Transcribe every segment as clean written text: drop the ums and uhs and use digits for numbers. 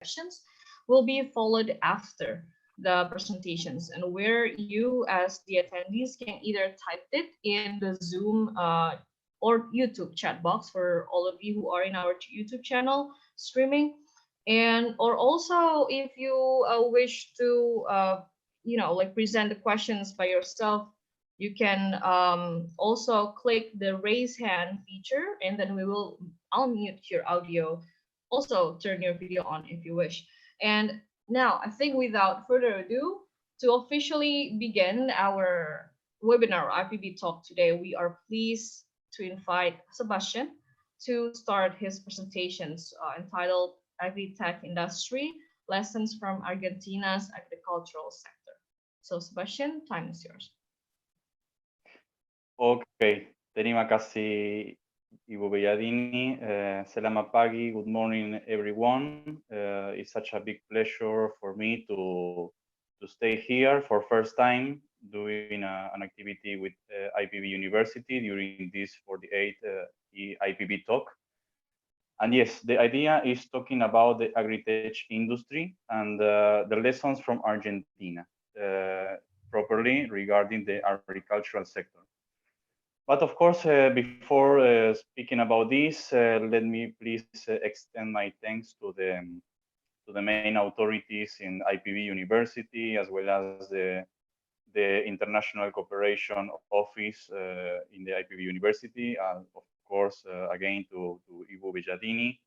questions will be followed after the presentations, and where you as the attendees can either type it in the Zoom or YouTube chat box for all of you who are in our YouTube channel streaming, and or also if you wish to like present the questions by yourself, you can also click the raise hand feature, and then I'll mute your audio, also turn your video on if you wish. And now I think without further ado, to officially begin our webinar IPB talk today, we are pleased to invite Sebastian to start his presentations entitled Agri-Tech Industry, Lessons from Argentina's Agricultural Sector. So Sebastian, time is yours. Okay, terima kasih Ibu Belladini. Selamat pagi, good morning everyone. It's such a big pleasure for me to stay here for first time doing an activity with IPB University during this 48th e-IPB talk. And yes, the idea is talking about the agri-tech industry and the lessons from Argentina, properly regarding the agricultural sector. But of course, before speaking about this, let me please extend my thanks to the main authorities in IPB University, as well as the International Cooperation Office in the IPB University, and of course, again to Ivo Belladini.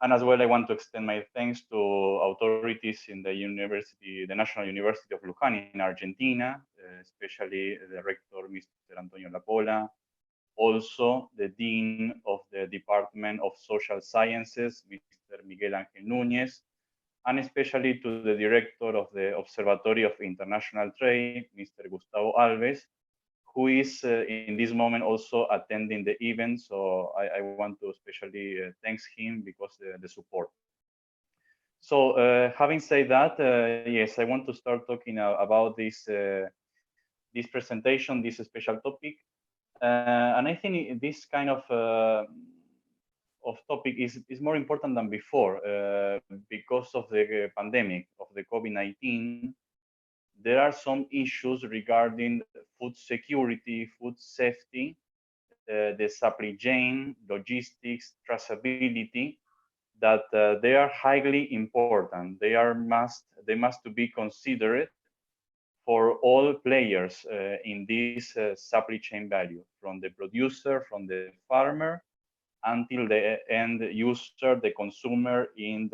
And as well, I want to extend my thanks to authorities in the university, the National University of Luján in Argentina, especially the rector, Mr. Antonio Lapola, also the Dean of the Department of Social Sciences, Mr. Miguel Ángel Núñez, and especially to the director of the Observatory of International Trade, Mr. Gustavo Alves, who is in this moment also attending the event. So I want to especially thank him because the support. So having said that, yes, I want to start talking about this presentation, this special topic. And I think this kind of topic is more important than before because of the pandemic of the COVID-19. There are some issues regarding food security, food safety, the supply chain, logistics, traceability, that they are highly important. They must to be considered for all players in this supply chain value, from the producer, from the farmer, until the end user, the consumer in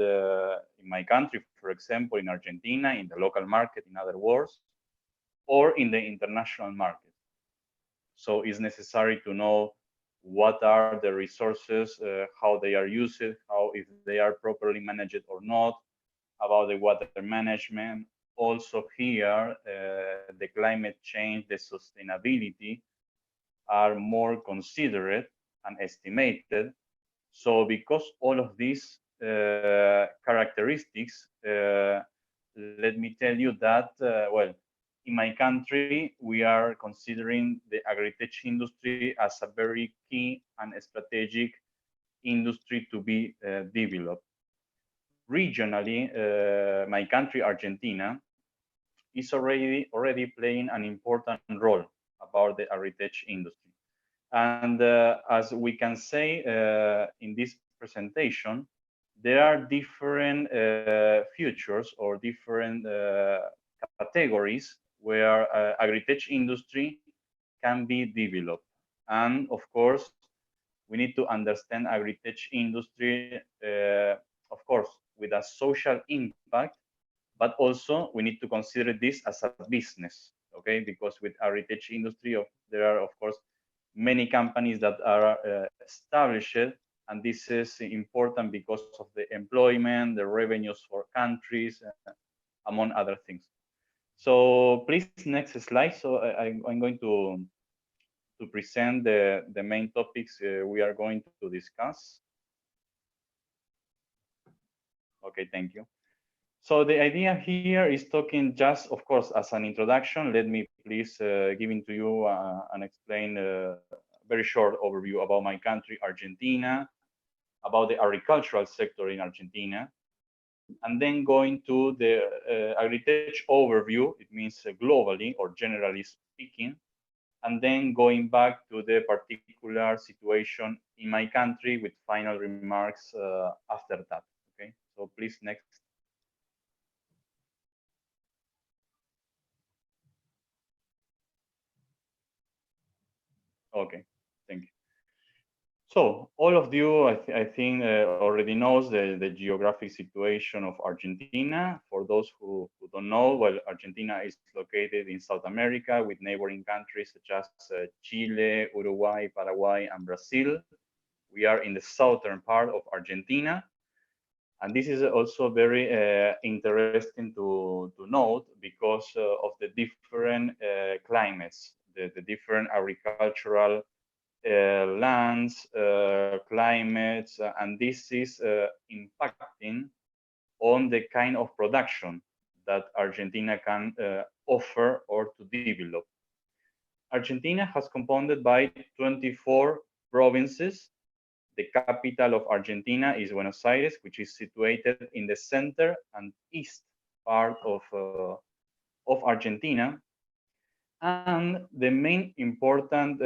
my country, for example, in Argentina, in the local market, in other words, or in the international market. So it's necessary to know what are the resources, how they are used, how if they are properly managed or not, about the water management. Also here, the climate change, the sustainability are more considered and estimated. So because all of these characteristics, let me tell you that, well, in my country, we are considering the agri-tech industry as a very key and strategic industry to be developed. Regionally, my country, Argentina, is already playing an important role about the agri-tech industry. And as we can say in this presentation, there are different futures or different categories where agri-tech industry can be developed. And of course, we need to understand agri-tech industry, of course, with a social impact, but also we need to consider this as a business, okay? Because with agri-tech industry, there are, of course, many companies that are established, and this is important because of the employment, the revenues for countries, among other things. So please, next slide. So I'm going to present the main topics we are going to discuss. Okay, thank you. So the idea here is talking just, of course, as an introduction. Let me please give to you and explain a very short overview about my country, Argentina, about the agricultural sector in Argentina. and then going to the agri-tech overview. It means globally or generally speaking, and then going back to the particular situation in my country with final remarks after that. Okay, so please next. Okay, thank you. So all of you, I think, already knows the geographic situation of Argentina. For those who don't know, well, Argentina is located in South America with neighboring countries such as Chile, Uruguay, Paraguay, and Brazil. We are in the southern part of Argentina. And this is also very interesting to note because of the different climates, the different agricultural lands, climates, and this is impacting on the kind of production that Argentina can offer or to develop. Argentina has compounded by 24 provinces. The capital of Argentina is Buenos Aires, which is situated in the center and east part of Argentina. And the main important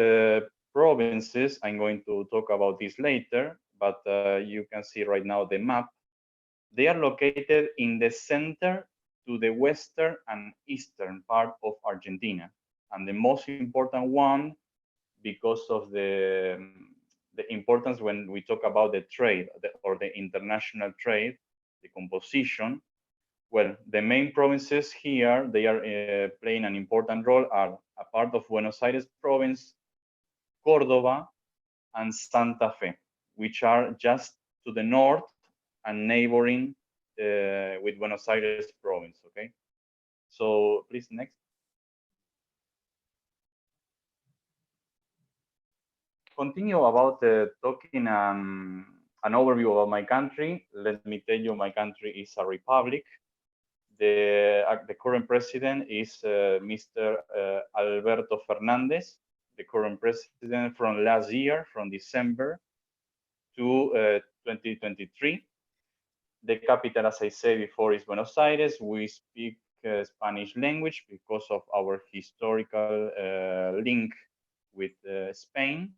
provinces, I'm going to talk about this later, but you can see right now the map. They are located in the center to the western and eastern part of Argentina. And the most important one, because of the importance when we talk about the trade or the international trade, the composition, well, the main provinces here, they are playing an important role are a part of Buenos Aires province, Córdoba, and Santa Fe, which are just to the north and neighboring with Buenos Aires province, okay? So please, next. Continue about talking an overview about my country. Let me tell you, my country is a republic. The current president is Mr. Alberto Fernandez, the current president from last year, from December to 2023. The capital, as I said before, is Buenos Aires. We speak Spanish language because of our historical link with Spain.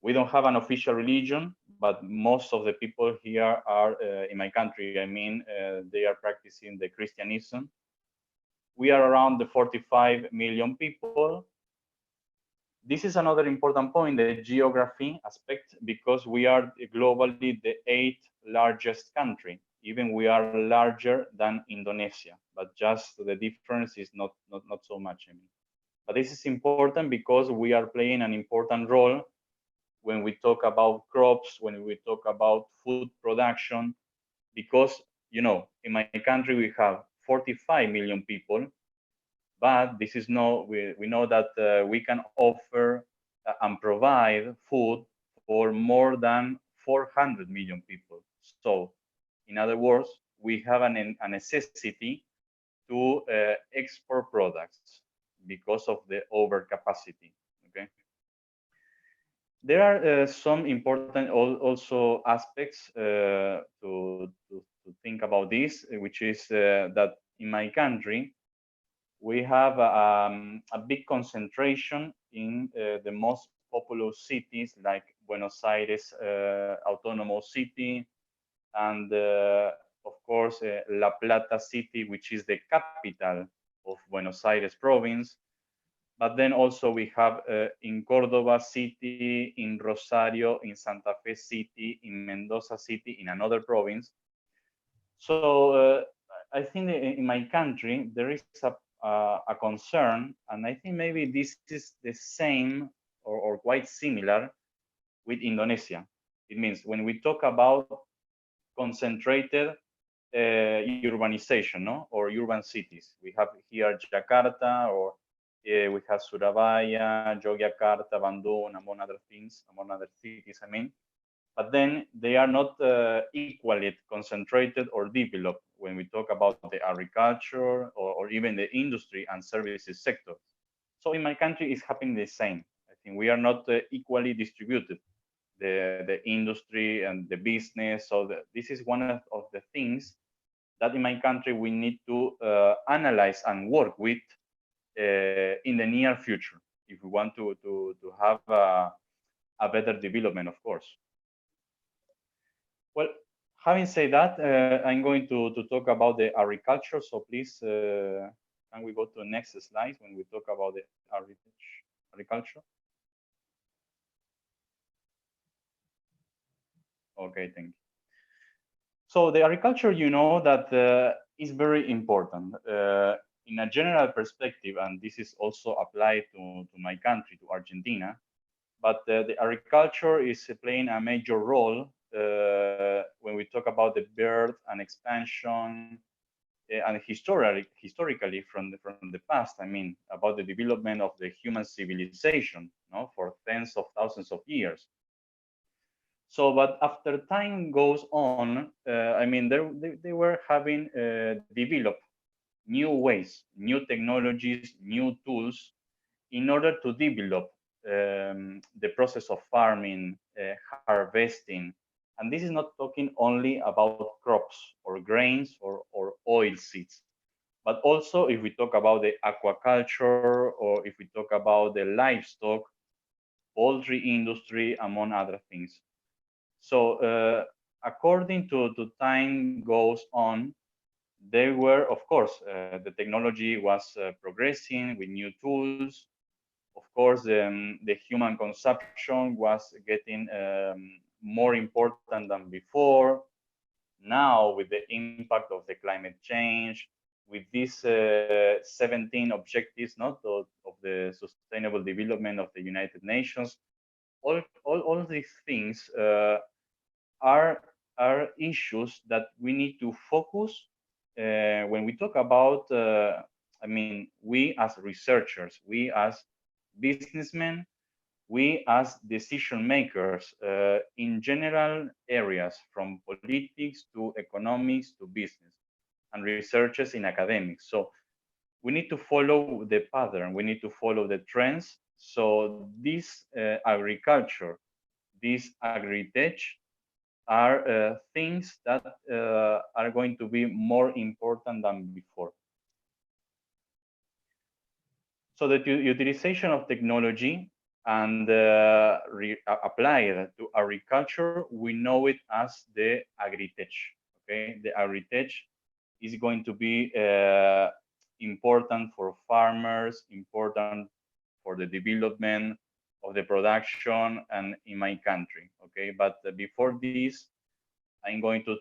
We don't have an official religion, but most of the people here are, in my country, I mean, they are practicing the Christianism. We are around the 45 million people. This is another important point, the geography aspect, because we are globally the 8th largest country. Even we are larger than Indonesia, but just the difference is not so much. I mean. But this is important because we are playing an important role when we talk about crops, when we talk about food production, because, you know, in my country we have 45 million people, but this is no, we know that we can offer and provide food for more than 400 million people. So, in other words, we have a necessity to export products because of the overcapacity. Okay. There are some important also aspects to think about this, which is that in my country, we have a big concentration in the most populous cities like Buenos Aires Autonomous City, and of course La Plata City, which is the capital of Buenos Aires province. But then also we have in Córdoba City, in Rosario, in Santa Fe City, in Mendoza City, in another province. So I think in my country, there is a concern, and I think maybe this is the same or quite similar with Indonesia. It means when we talk about concentrated urbanization, no, or urban cities, we have here Jakarta, or we have Surabaya, Yogyakarta, Bandung, among other things, among other cities, I mean. But then they are not equally concentrated or developed when we talk about the agriculture or even the industry and services sector. So in my country, it's happening the same. I think we are not equally distributed. the industry and the business. So this is one of the things that in my country we need to analyze and work with in the near future if we want to have a better development, of course. Well, having said that, I'm going to talk about the agriculture. So please, can we go to the next slide when we talk about the agriculture? Okay, thank you. So the agriculture, you know, that is very important in a general perspective, and this is also applied to my country, to Argentina. But the agriculture is playing a major role when we talk about the birth and expansion and historically from the past. I mean, about the development of the human civilization, no, for tens of thousands of years. So, but after time goes on, I mean, they were having developed new ways, new technologies, new tools in order to develop the process of farming, harvesting. And this is not talking only about crops or grains or oil seeds, but also if we talk about the aquaculture or if we talk about the livestock, poultry industry, among other things. So according to time goes on, they were, of course, the technology was progressing with new tools. Of course, the human consumption was getting more important than before. Now, with the impact of the climate change, with these 17 objectives, not of the Sustainable Development of the United Nations, all these things are issues that we need to focus when we talk about. I mean, we as researchers, we as businessmen, we as decision makers in general areas from politics to economics to business and researchers in academics. So we need to follow the pattern, we need to follow the trends. So this agriculture, this agri-tech are things that are going to be more important than before. So the utilization of technology and applied to agriculture, we know it as the agri-tech. Okay, the agri-tech is going to be important for farmers, important for the development of the production and in my country. Okay, but before this, I'm going to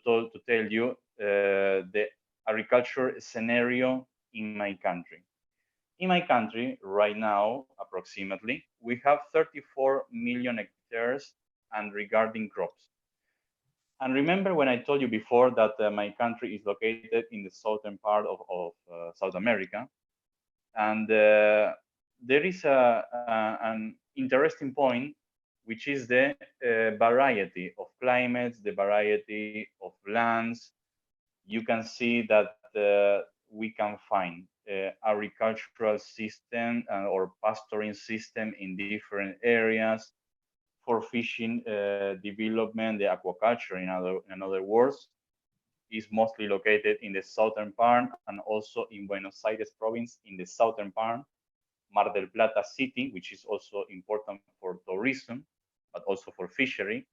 tell you the agriculture scenario in my country. In my country, right now, approximately, we have 34 million hectares and regarding crops. And remember when I told you before that my country is located in the southern part of South America. And there is an interesting point, which is the variety of climates, the variety of lands. You can see that we can find agricultural system or pasturing system in different areas. For fishing development, the aquaculture, in other words, is mostly located in the southern part and also in Buenos Aires province in the southern part, Mar del Plata city, which is also important for tourism, but also for fishery.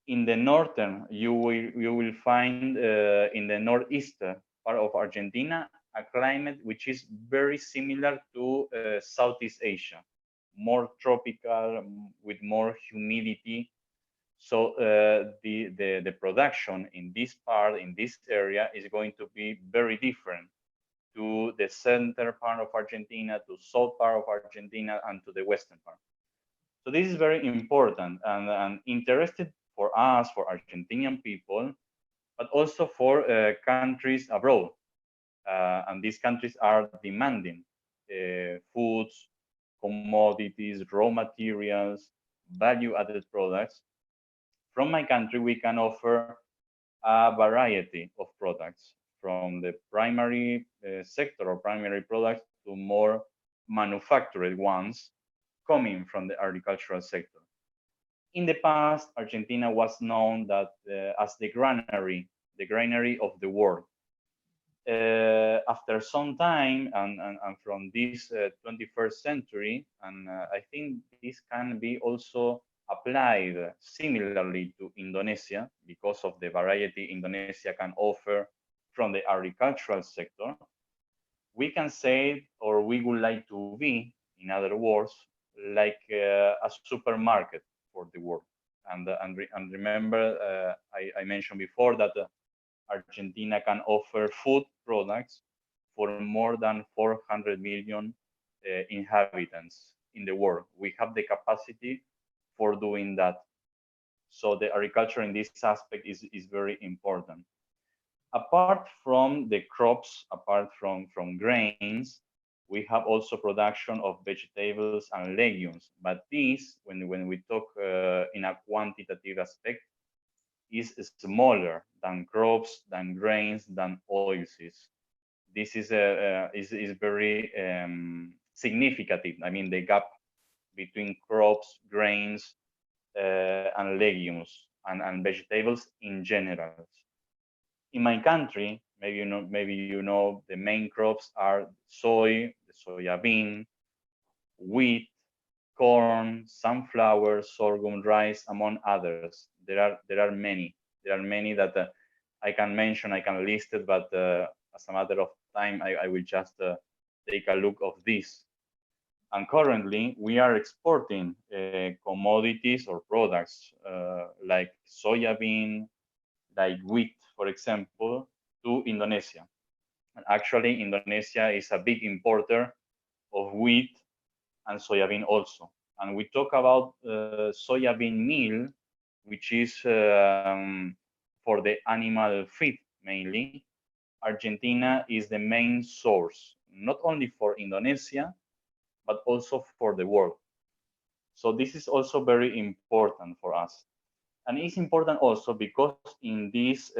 In the northern, you will find in the northeast part of Argentina a climate which is very similar to Southeast Asia, more tropical with more humidity. So the production in this part, in this area, is going to be very different to the center part of Argentina, to south part of Argentina, and to the western part. So this is very important and interesting for us, for Argentinian people, but also for countries abroad. And these countries are demanding foods, commodities, raw materials, value-added products. From my country, we can offer a variety of products from the primary sector or primary products to more manufactured ones coming from the agricultural sector. In the past, Argentina was known that as the granary of the world. After some time, and from this 21st century, and I think this can be also applied similarly to Indonesia because of the variety Indonesia can offer from the agricultural sector, we can say, or we would like to be, in other words, like a supermarket for the world. And remember, I mentioned before that Argentina can offer food products for more than 400 million inhabitants in the world. We have the capacity for doing that. So the agriculture in this aspect is very important. Apart from the crops, apart from grains, we have also production of vegetables and legumes. But this, when we talk in a quantitative aspect, is smaller than crops, than grains, than oilseeds. This is very significant. I mean, the gap between crops, grains, and legumes and vegetables in general. In my country, maybe you know the main crops are soy, the soya bean, wheat, corn, sunflower, sorghum, rice, among others. There are many. There are many that I can mention, I can list it, but as a matter of time, I will just take a look of this. And currently, we are exporting commodities or products like soya bean, like wheat, for example, to Indonesia. And actually, Indonesia is a big importer of wheat and soya bean also. And we talk about soya bean meal, which is for the animal feed mainly. Argentina is the main source, not only for Indonesia, but also for the world. So this is also very important for us. And it's important also because in this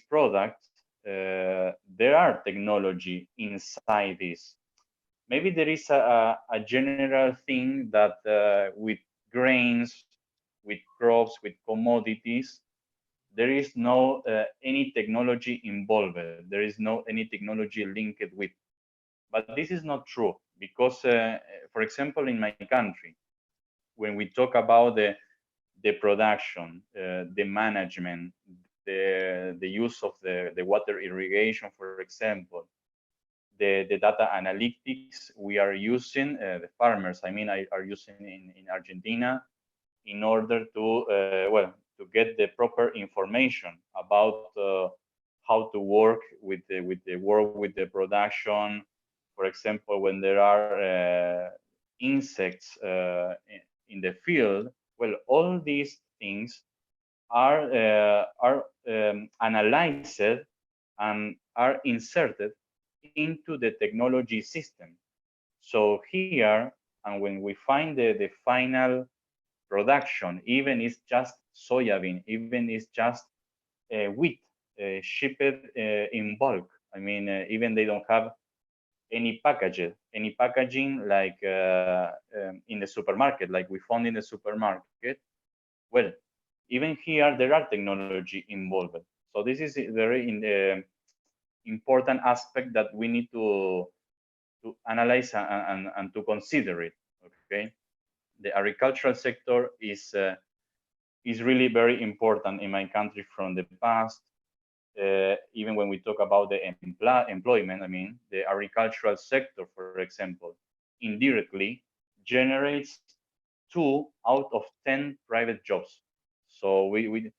product, there are technology inside this. Maybe there is a general thing that with grains, with crops, with commodities, there is no any technology involved. There is no any technology linked with. But this is not true because, for example, in my country, when we talk about the production, the management, the use of the water irrigation, for example, the data analytics we are using, the farmers, I mean, are using in Argentina in order to, well, to get the proper information about how to work with the production. For example, when there are insects in the field, well, all these things are analyzed and are inserted into the technology system. So here, and when we find the final production, even it's just soybean, even it's just wheat shipped in bulk. I mean, even they don't have any packaging like in the supermarket, like we found in the supermarket. Well, even here there are technology involved. So this is a very important aspect that we need to analyze and to consider it. Okay, the agricultural sector is really very important in my country from the past. Even when we talk about the employment, I mean, the agricultural sector, for example, indirectly generates 2 out of 10 private jobs. So we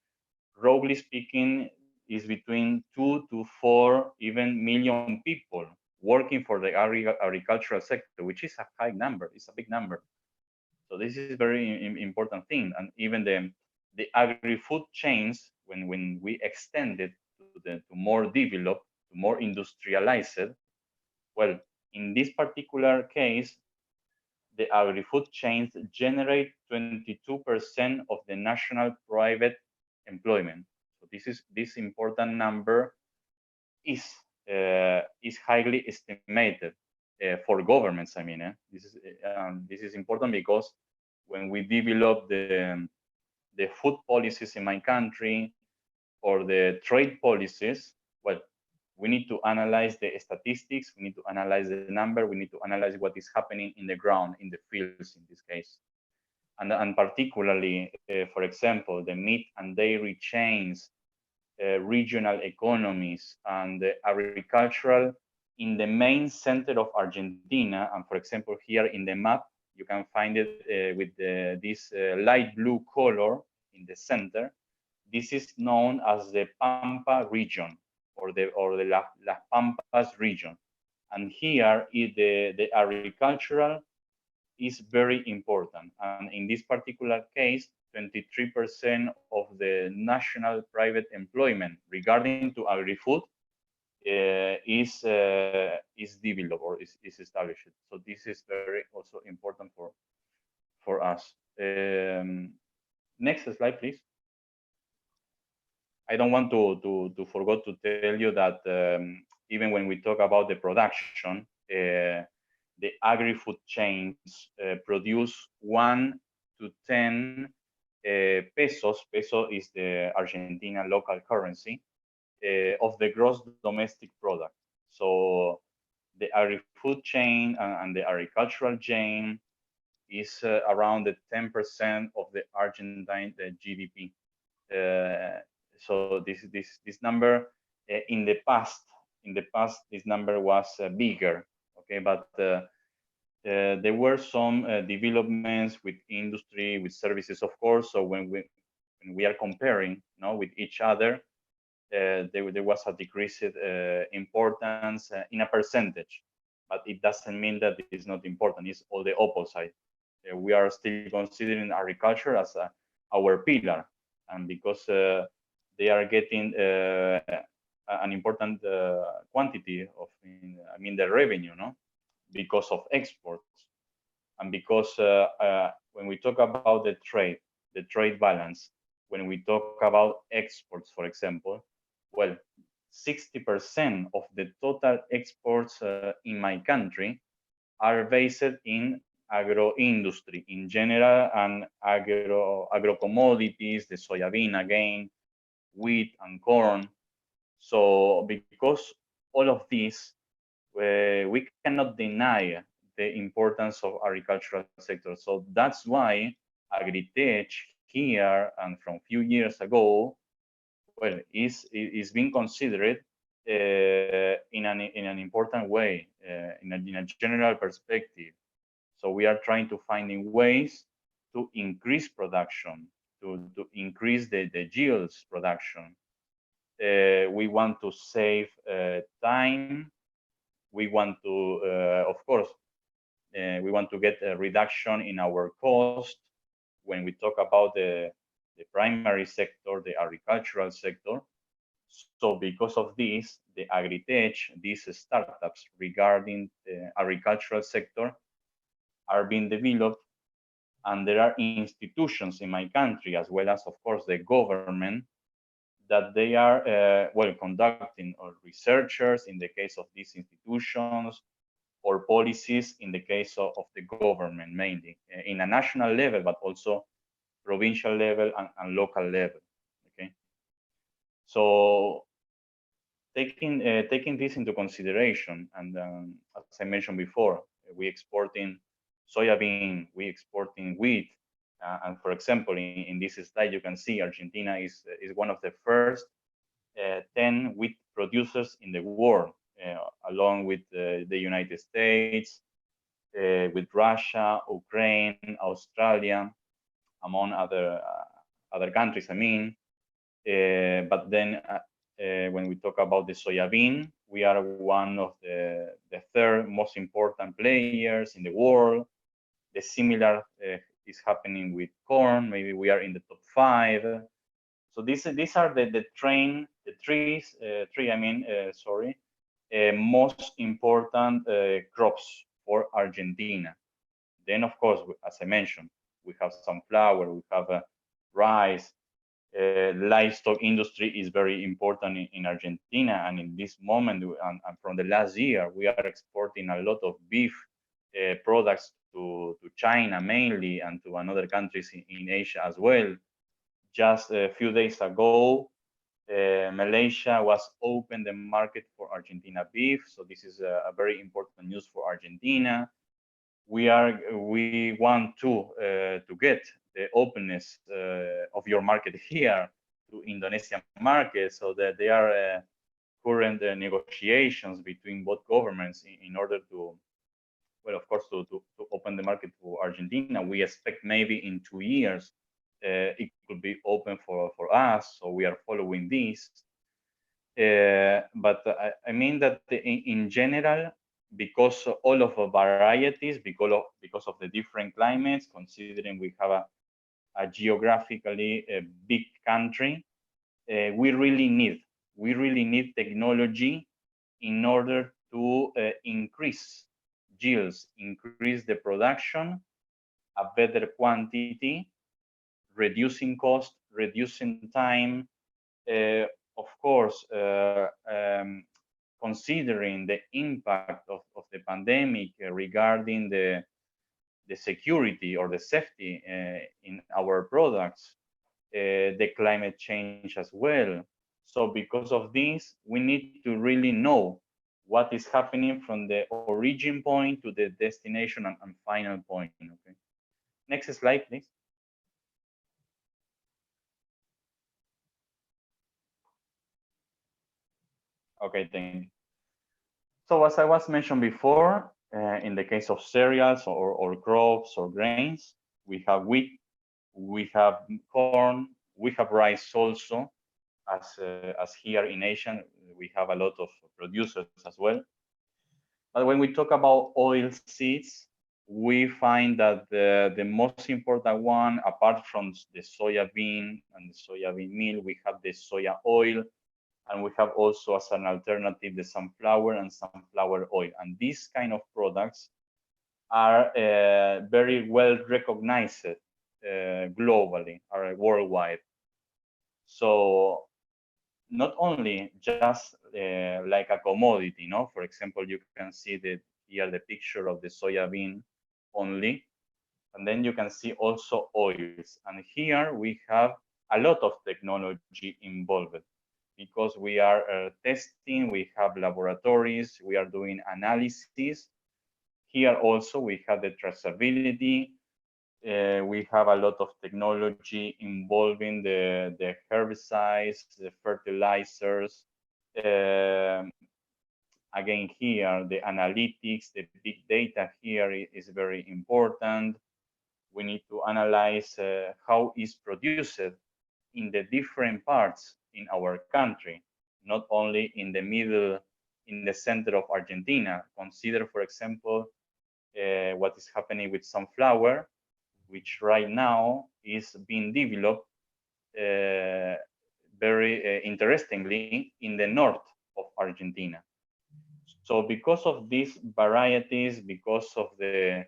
roughly speaking, is between 2 to 4 even million people working for the agricultural sector, which is a high number. It's a big number. So this is very important thing. And even the agri-food chains, when we extend it to more developed, to more industrialized, well, in this particular case, the agri-food chains generate 22% of the national private employment. So this important number is highly estimated for governments. I mean, this is important because when we develop the food policies in my country or the trade policies, well, we need to analyze the statistics, we need to analyze the number, we need to analyze what is happening in the ground, in the fields in this case. And particularly, for example, the meat and dairy chains, regional economies, and the agricultural in the main center of Argentina. And for example, here in the map, you can find it with this light blue color in the center. This is known as the Pampa region, or the Las Pampas region. And here is the agricultural is very important. And in this particular case, 23% of the national private employment regarding to agri-food is developed or is established. So this is very also important for us. Next slide, please. I don't want to forget to tell you that even when we talk about the production, the agri-food chains produce 1 to 10 pesos. Peso is the Argentina local currency of the gross domestic product. So the agri-food chain and the agricultural chain is around the 10% of the Argentine GDP. So this number in the past this number was bigger. Okay, but there were some developments with industry, with services, of course. So when we are comparing, with each other, there was a decreased importance in a percentage, but it doesn't mean that it is not important. It's all the opposite. We are still considering agriculture as our pillar, and because they are getting an important quantity of, the revenue, because of exports, and because when we talk about the trade balance, when we talk about exports, for example, well, 60% of the total exports in my country are based in agro industry in general, and agro commodities, the soybean again, wheat and corn. So because all of this, we cannot deny the importance of agricultural sector. So that's why Agritech here and from a few years ago, well, is being considered in an important way, in a general perspective. So we are trying to finding ways to increase production, to increase the yields production. We want to save time. We want to, of course, we want to get a reduction in our cost. When we talk about the primary sector, the agricultural sector. So because of this, the Agritech, these startups regarding the agricultural sector are being developed, and there are institutions in my country, as well as, of course, the government, that they are, conducting, or researchers in the case of these institutions, or policies in the case of the government, mainly in a national level, but also provincial level and local level. Okay, so taking this into consideration, and as I mentioned before, we exporting soybean, we exporting wheat, and for example, in this slide you can see Argentina is one of the first 10 wheat producers in the world, along with the United States, with Russia, Ukraine, Australia, among other countries. But then when we talk about the soybean, we are one of the third most important players in the world. The similar is happening with corn. Maybe we are in the top 5. So these are the most important crops for Argentina. Then, of course, as I mentioned, we have sunflower, we have rice. Livestock industry is very important in Argentina, and in this moment, and from the last year, we are exporting a lot of beef products to China mainly and to another countries in Asia as well. Just a few days ago, Malaysia was open the market for Argentina beef. So this is a very important news for Argentina. We want to get the openness of your market here to Indonesian market, so that there are current negotiations between both governments in order to, well, of course, to open the market for Argentina. We expect maybe in 2 years it could be open for us, so we are following this. But I mean that in general, because all of the varieties, because of the different climates, considering we have a geographically big country, we really need technology in order to increase yields, increase the production, a better quantity, reducing cost, reducing time, of course, considering the impact of the pandemic regarding the security or the safety in our products, the climate change as well. So because of this, we need to really know what is happening from the origin point to the destination and final point. Okay. Next slide, please. Okay, thank you. So as I was mentioned before, in the case of cereals or crops or grains, we have wheat, we have corn, we have rice also. As here in Asia, we have a lot of producers as well. But when we talk about oil seeds, we find that the most important one, apart from the soya bean and the soybean meal, we have the soya oil, and we have also as an alternative the sunflower and sunflower oil. And these kind of products are very well recognized globally, are worldwide. So not only just like a commodity, no? For example, you can see here the picture of the soya bean only, and then you can see also oils. And here we have a lot of technology involved, because we are testing, we have laboratories, we are doing analysis. Here also we have the traceability. We have a lot of technology involving the herbicides, the fertilizers. Again, here, the analytics, the big data here is very important. We need to analyze how is produced in the different parts in our country, not only in the middle, in the center of Argentina. Consider, for example, what is happening with sunflower, which right now is being developed very interestingly in the north of Argentina. So because of these varieties, because of the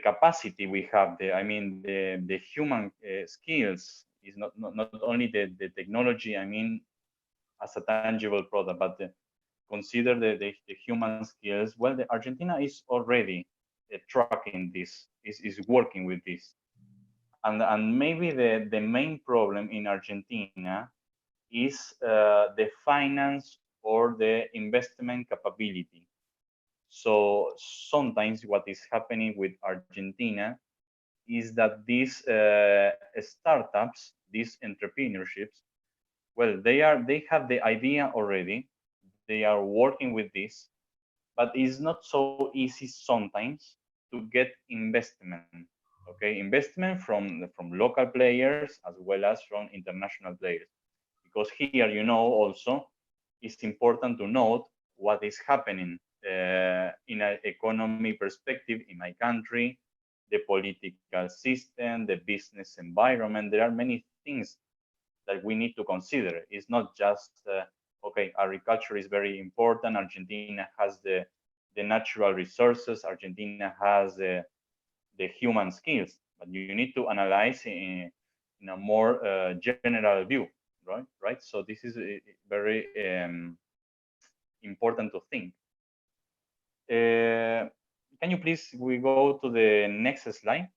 capacity we have, the human skills is not only the technology, as a tangible product, but consider the human skills. Well, the Argentina is already tracking this, is working with this. And maybe the main problem in Argentina is the finance or the investment capability. So sometimes what is happening with Argentina is that these startups, these entrepreneurships, well, they have the idea already, they are working with this, but it's not so easy sometimes to get investment. Okay, investment from local players as well as from international players, because here, also it's important to note what is happening in an economy perspective in my country, the political system, the business environment. There are many things that we need to consider. It's not just okay, agriculture is very important. Argentina has the natural resources. Argentina has the human skills, but you need to analyze in a more general view, right? So this is very important to think. can you please, we go to the next slide?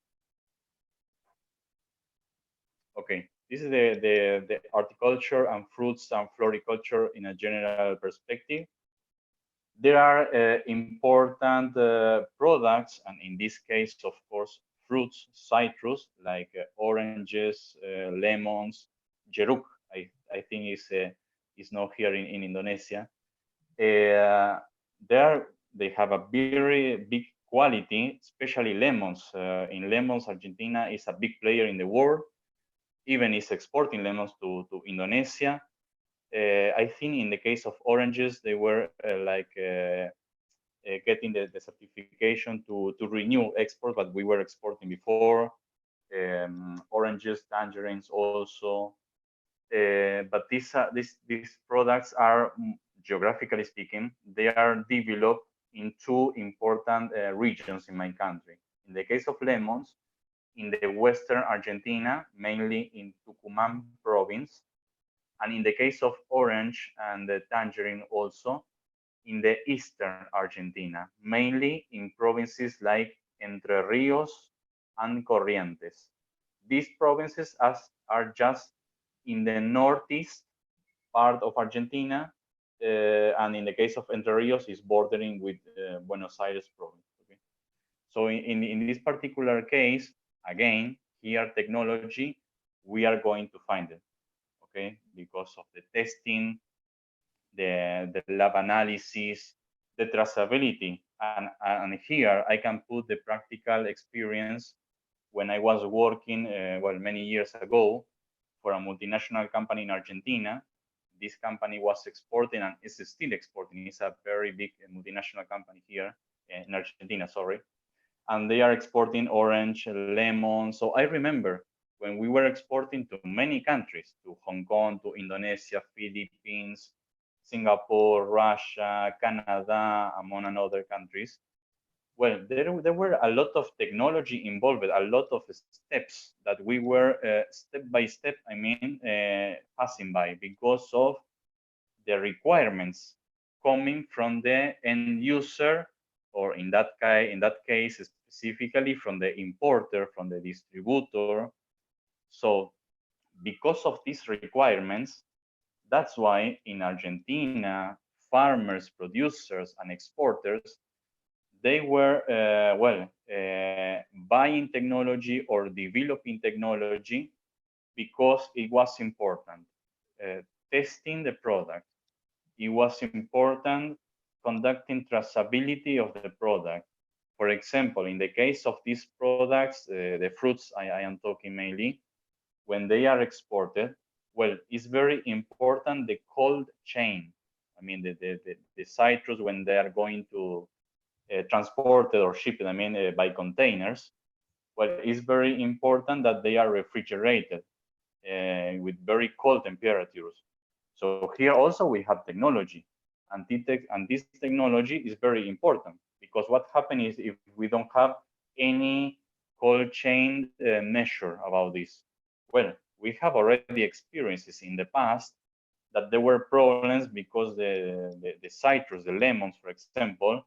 Okay, this is the horticulture and fruits and floriculture in a general perspective. There are important products, and in this case, of course, fruits, citrus, like oranges, lemons, jeruk, I think is not here in Indonesia. They have a very big quality, especially lemons. In lemons, Argentina is a big player in the world, even is exporting lemons to Indonesia. I think in the case of oranges, they were getting the certification to renew export, but we were exporting before. Oranges, tangerines also. But these products are, geographically speaking, they are developed in two important regions in my country. In the case of lemons, in the western Argentina, mainly in Tucumán province, and in the case of orange and the tangerine also, in the eastern Argentina, mainly in provinces like Entre Ríos and Corrientes. These provinces are just in the northeast part of Argentina, and in the case of Entre Ríos, is bordering with Buenos Aires province. Okay? So in this particular case, again, here technology, we are going to find it, okay? Because of the testing, the lab analysis, the traceability. And here I can put the practical experience when I was working, well, many years ago for a multinational company in Argentina. This company was exporting and is still exporting. It's a very big multinational company here in Argentina, sorry. And they are exporting orange, lemon. So I remember when we were exporting to many countries, to Hong Kong, to Indonesia, Philippines, Singapore, Russia, Canada, among other countries. Well, there were a lot of technology involved, a lot of steps that we were step by step, passing by because of the requirements coming from the end user, or in that case specifically from the importer, from the distributor. So because of these requirements, that's why in Argentina, farmers, producers, and exporters, they were, buying technology or developing technology because it was important. Testing the product. It was important conducting traceability of the product. For example, in the case of these products, the fruits I am talking mainly, when they are exported, well, it's very important the cold chain. I mean, the citrus, when they are going to transported or shipped, by containers, well, it's very important that they are refrigerated with very cold temperatures. So here also we have technology, and this technology is very important, because what happens is if we don't have any cold chain measure about this, well, we have already experiences in the past that there were problems because the citrus, the lemons, for example,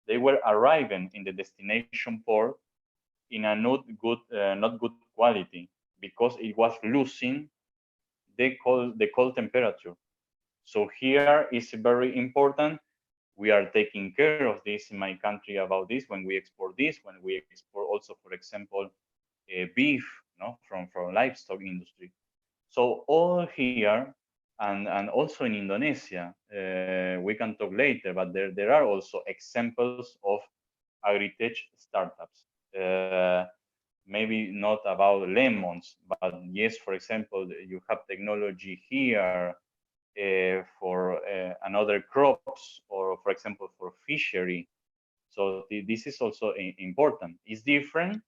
they were arriving in the destination port in a not good quality, because it was losing the cold temperature. So here is very important. We are taking care of this in my country about this when we export this, when we export also, for example, beef, no, from livestock industry. So all here, and also in Indonesia, we can talk later, but there are also examples of agri-tech startups. Maybe not about lemons, but yes, for example, you have technology here for another crops, or for example, for fishery. So this is also important. It's different,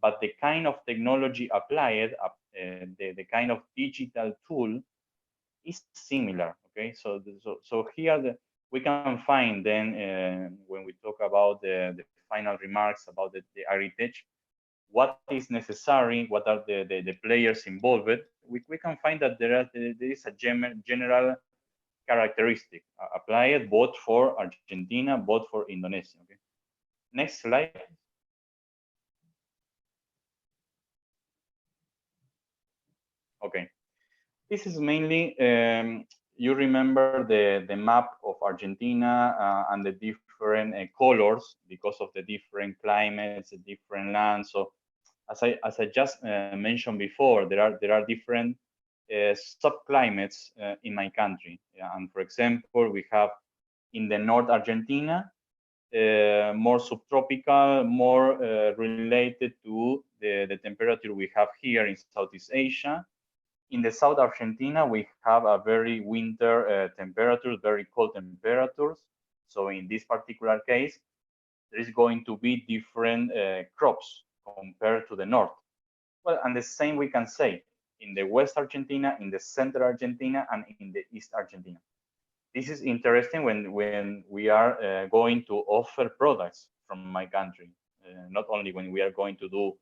but the kind of technology applied, the kind of digital tool is similar. Okay, so here we can find then when we talk about the final remarks about the agri-tech, what is necessary, what are the players involved. We can find that there is a general characteristic applied both for Argentina, both for Indonesia. Okay? Next slide. Okay. This is mainly, you remember the map of Argentina and the different colors because of the different climates, the different lands. So as I just mentioned before, there are different subclimates in my country. Yeah, and for example, we have in the North Argentina, more subtropical, more related to the temperature we have here in Southeast Asia. In the South Argentina, we have a very winter temperatures, very cold temperatures. So in this particular case, there is going to be different crops compared to the north. Well, and the same we can say in the West Argentina, in the Center Argentina, and in the East Argentina. This is interesting when we are going to offer products from my country, not only when we are going to do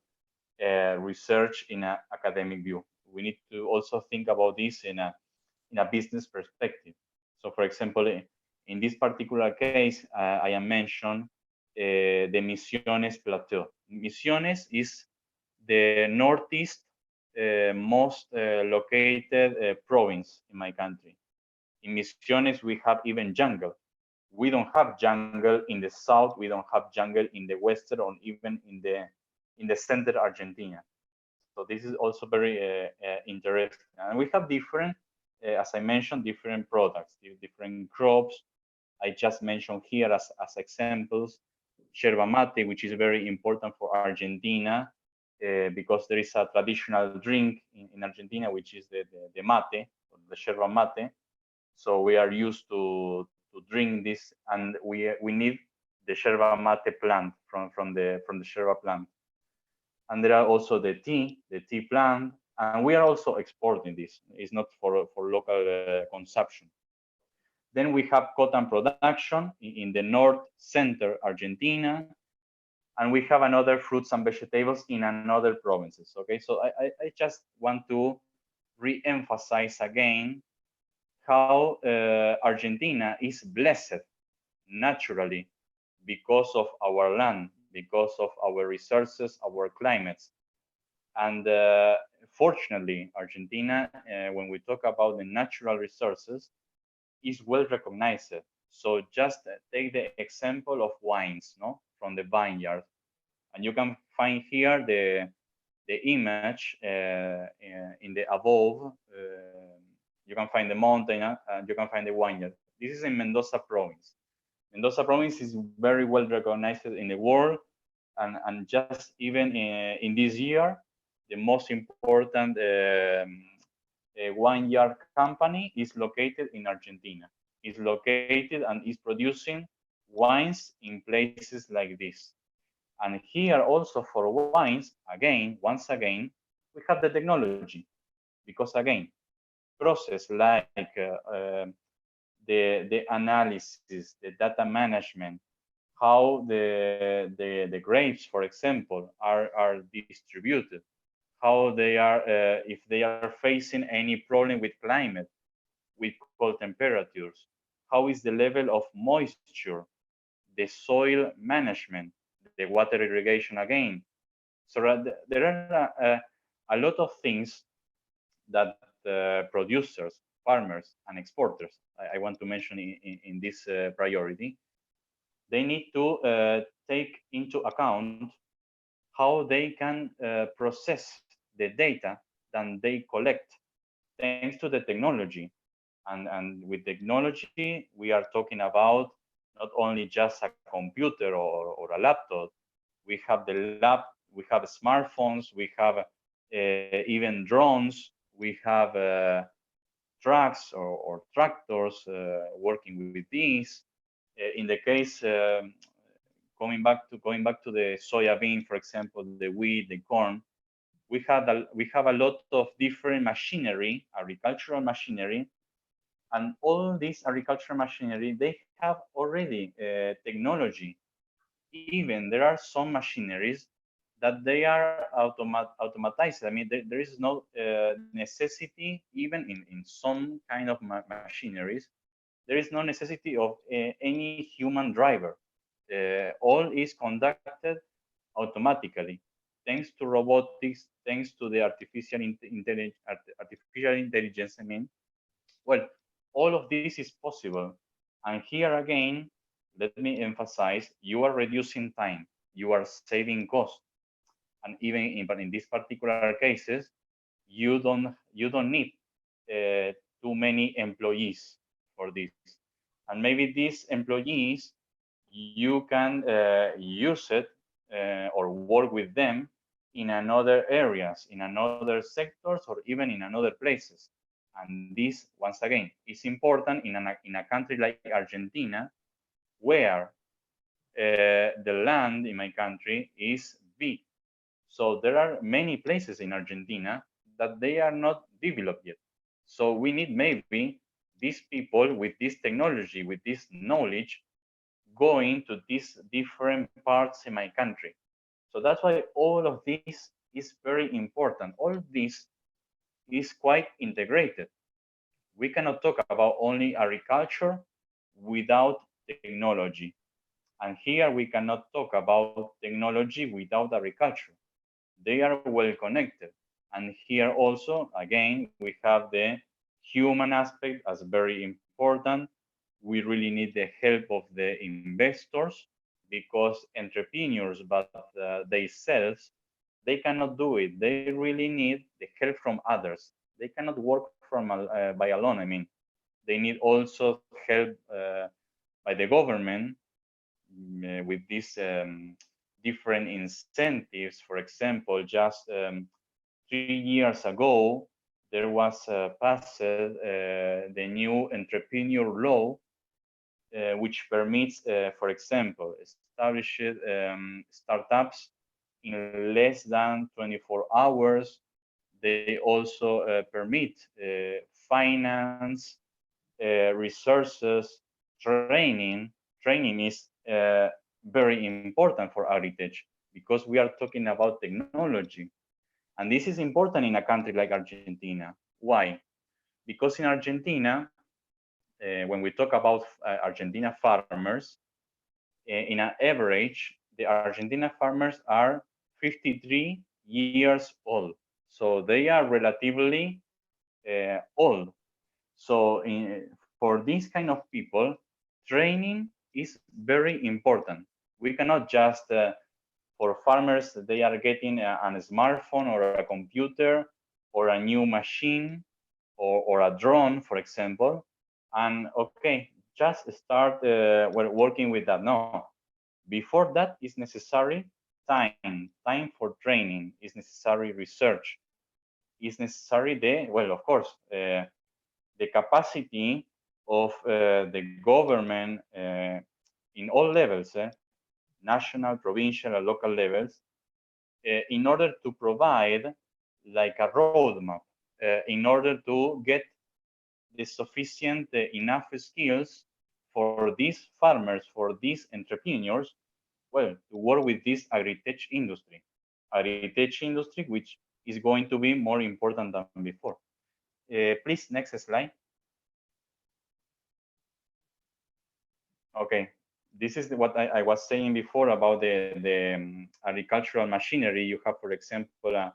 research in an academic view. We need to also think about this in a business perspective. So, for example, in this particular case, I am mentioned the Misiones Plateau. Misiones is the northeast most located province in my country. In Misiones, we have even jungle. We don't have jungle in the south. We don't have jungle in the western or even in the center Argentina. So this is also very interesting. And we have different, as I mentioned, different products, different crops. I just mentioned here as examples, yerba mate, which is very important for Argentina because there is a traditional drink in Argentina, which is the mate, the yerba mate. So we are used to drink this, and we need the yerba mate plant from the yerba plant. And there are also the tea plant, and we are also exporting this. It's not for local consumption. Then we have cotton production in the north center Argentina, and we have another fruits and vegetables in another provinces. Okay, so I just want to re-emphasize again how Argentina is blessed naturally because of our land, because of our resources, our climates. And fortunately, Argentina, when we talk about the natural resources, is well recognized. So just take the example of wines, no, from the vineyard, and you can find here the image in the above. You can find the mountain and you can find the vineyard. This is in Mendoza province. Mendoza province is very well recognized in the world, and just even in this year, the most important vineyard company is located in Argentina. Is located and is producing wines in places like this. And here also for wines, once again, we have the technology, because again, process like the analysis, the data management, how the grapes, for example, are distributed, how they are, if they are facing any problem with climate, with cold temperatures, how is the level of moisture, the soil management, the water irrigation again. So there are a lot of things that producers, farmers, and exporters, I want to mention in this priority, they need to take into account how they can process the data that they collect thanks to the technology. And with technology, we are talking about not only just a computer or a laptop. We have we have smartphones, we have even drones, we have trucks or tractors working with these. In the case, going back to the soybean, for example, the wheat, the corn, we have a lot of different machinery, agricultural machinery, and all this agricultural machinery, they have already technology. Even there are some machineries that they are automatized. I mean, there is no necessity, even in some kind of machineries, there is no necessity of any human driver. all is conducted automatically, thanks to robotics, thanks to the artificial intelligence. I mean, well, all of this is possible. And here again, let me emphasize, you are reducing time, you are saving cost. And even in these particular cases, you don't need too many employees for this. And maybe these employees, you can use it or work with them in another areas, in another sectors, or even in another places. And this, once again, is important in a country like Argentina, where the land in my country is big. So there are many places in Argentina that they are not developed yet. So we need maybe these people with this technology, with this knowledge, going to these different parts in my country. So that's why all of this is very important. All this is quite integrated. We cannot talk about only agriculture without technology. And here we cannot talk about technology without agriculture. They are well connected. And here also, again, we have the human aspect as very important. We really need the help of the investors, because entrepreneurs, but themselves, they cannot do it. They really need the help from others. They cannot work by alone. I mean, they need also help by the government with these different incentives. For example, just 3 years ago, there was passed the new entrepreneur law, which permits, for example, established startups in less than 24 hours. They also permit finance, resources, training. Training is very important for Agritech, because we are talking about technology. And this is important in a country like Argentina. Why? Because in Argentina, when we talk about Argentina farmers, in an average, the Argentina farmers are 53 years old. So they are relatively old. So for these kind of people, training is very important. We cannot just, for farmers, they are getting a smartphone or a computer or a new machine or a drone, for example, and okay, just start working with that. No, before that is necessary time for training, is necessary research, is necessary well, of course, the capacity of the government in all levels, national, provincial, and local levels, in order to provide like a roadmap, in order to get the sufficient enough skills for these farmers, for these entrepreneurs, well, to work with this agri-tech industry. Agri-tech industry, which is going to be more important than before. Please, next slide. Okay, this is what I was saying before about the agricultural machinery. You have, for example,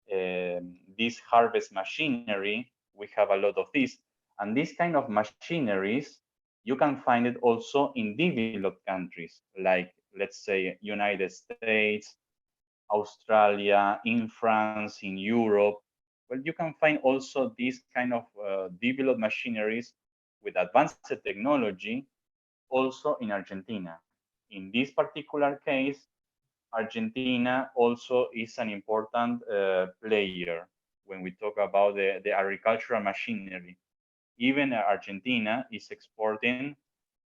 this harvest machinery. We have a lot of this. And this kind of machineries, you can find it also in developed countries, like, let's say, United States, Australia, in France, in Europe. Well, you can find also these kind of developed machineries with advanced technology also in Argentina. In this particular case, Argentina also is an important player when we talk about the agricultural machinery. Even Argentina is exporting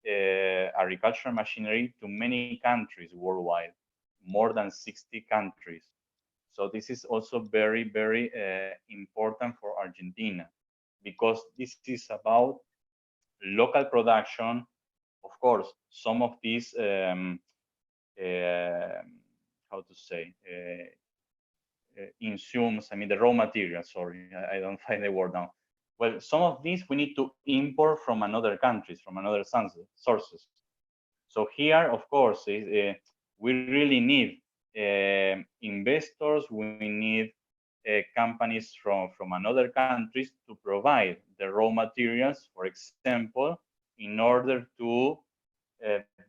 agricultural machinery to many countries worldwide, more than 60 countries. So this is also very, very important for Argentina, because this is about local production. Of course, some of these, how to say, insumes, I mean, the raw materials, sorry, I don't find the word now. Well, some of these we need to import from another countries, from another sources. So here, of course, we really need investors. We need companies from another countries to provide the raw materials, for example, in order to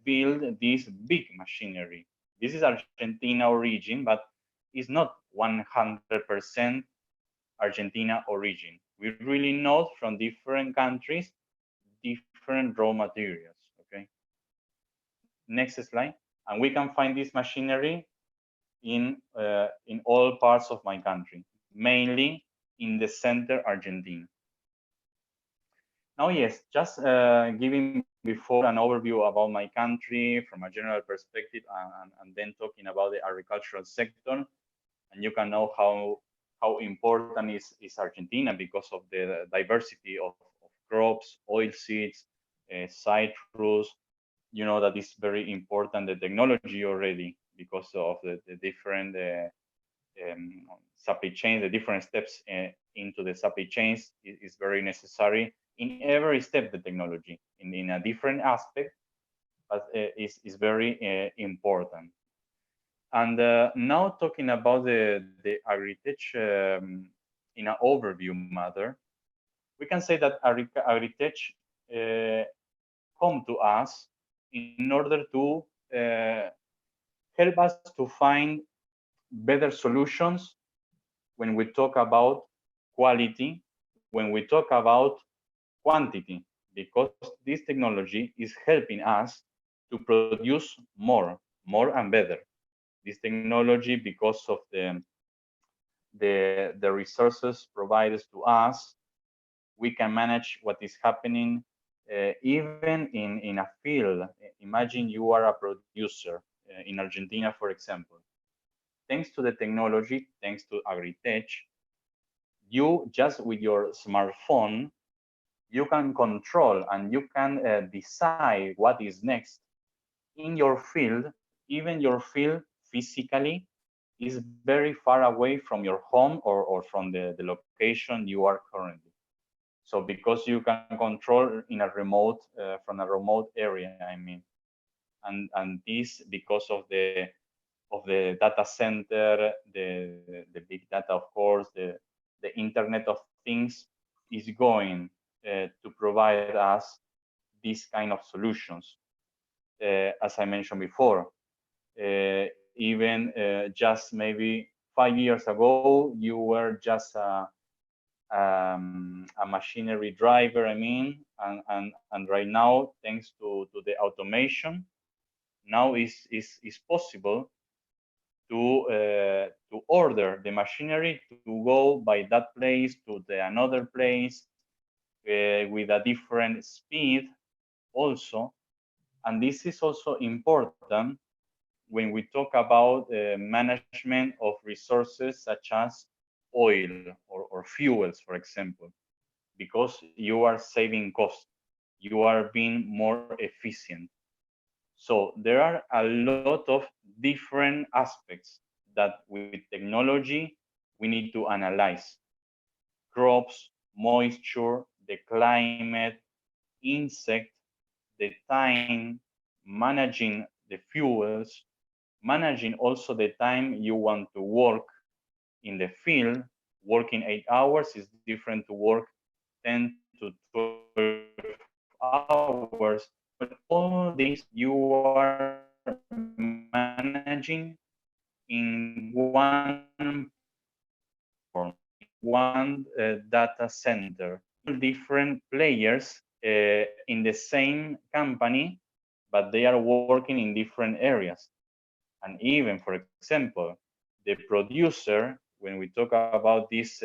build this big machinery. This is Argentina origin, but it's not 100% Argentina origin. We really know from different countries, different raw materials, okay? Next slide. And we can find this machinery in all parts of my country, mainly in the center Argentina. Now, yes, just giving before an overview about my country from a general perspective, and then talking about the agricultural sector, and you can know how important is Argentina because of the diversity of crops, oilseeds, citrus. You know that is very important, the technology already, because of the different supply chain, the different steps into the supply chains is very necessary in every step, the technology in a different aspect, but is very important. And now talking about the agritech in an overview matter, we can say that agritech come to us in order to help us to find better solutions when we talk about quality, when we talk about quantity, because this technology is helping us to produce more and better. This technology, because of the resources provided to us, we can manage what is happening even in a field. Imagine you are a producer in Argentina, for example. Thanks to the technology, thanks to agritech, you just with your smartphone, you can control and you can decide what is next in your field. Even your field physically is very far away from your home or from the location you are currently. So because you can control in a remote, from a remote area, I mean, and this because of the data center, the big data, of course, the Internet of Things is going to provide us these kind of solutions. As I mentioned before, even just maybe 5 years ago, you were just a machinery driver, I mean, and right now, thanks to the automation, now is possible to order the machinery to go by that place to another place with a different speed also. And this is also important when we talk about management of resources such as oil or fuels, for example, because you are saving cost, you are being more efficient. So there are a lot of different aspects that with technology we need to analyze. Crops, moisture, the climate, insect, the time, managing the fuels, managing also the time you want to work in the field. Working 8 hours is different to work 10 to 12 hours. But all this you are managing in one data center. Different players in the same company, but they are working in different areas. And even, for example, the producer, when we talk about this